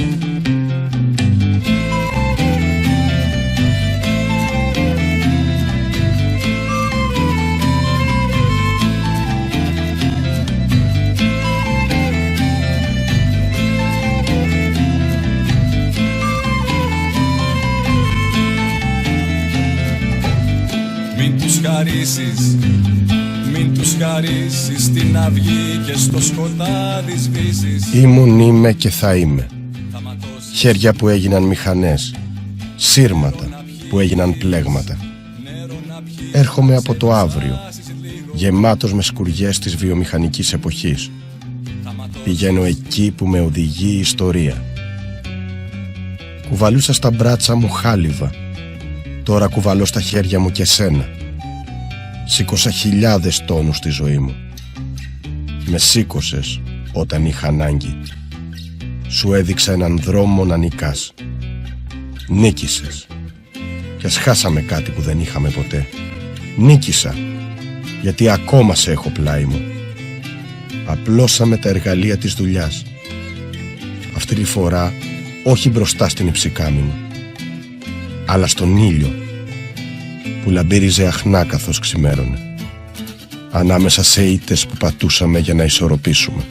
Μην τους χαρίσεις την αυγή και στο σκοτάδι σβήσεις. Ήμουν, είμαι και θα είμαι. Χέρια που έγιναν μηχανές, σύρματα που έγιναν πλέγματα. Έρχομαι από το αύριο, γεμάτος με σκουριές της βιομηχανικής εποχής. Πηγαίνω εκεί που με οδηγεί η ιστορία. Κουβαλούσα στα μπράτσα μου χάλιβα, τώρα κουβαλώ στα χέρια μου και σένα. Σήκωσα χιλιάδες τόνους στη ζωή μου. Με σήκωσες όταν είχα ανάγκη. Σου έδειξα έναν δρόμο να νικάς. Νίκησες. Κι ας χάσαμε κάτι που δεν είχαμε ποτέ. Νίκησα, γιατί ακόμα σε έχω πλάι μου. Απλώσαμε τα εργαλεία της δουλειάς. Αυτή τη φορά όχι μπροστά στην υψηκάμινο, αλλά στον ήλιο που λαμπύριζε αχνά καθώς ξημέρωνε, ανάμεσα σε ήττες που πατούσαμε για να ισορροπήσουμε,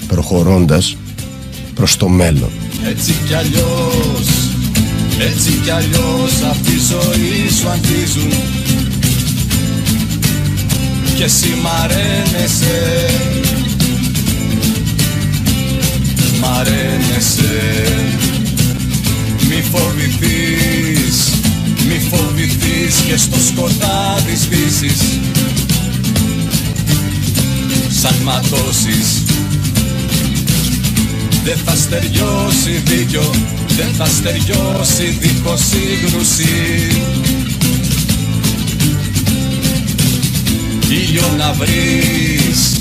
προχωρώντας προς το μέλλον. Έτσι κι αλλιώς απ' τη ζωή σου αντίζουν. Και εσύ μ' αρένεσαι. Μη φοβηθείς και στο σκοτάδι σβήσεις. Σαν ματώσεις δεν θα στεριώσει δίκιο, δεν θα στεριώσει δίχως σύγκρουση. Ήλιο να βρεις,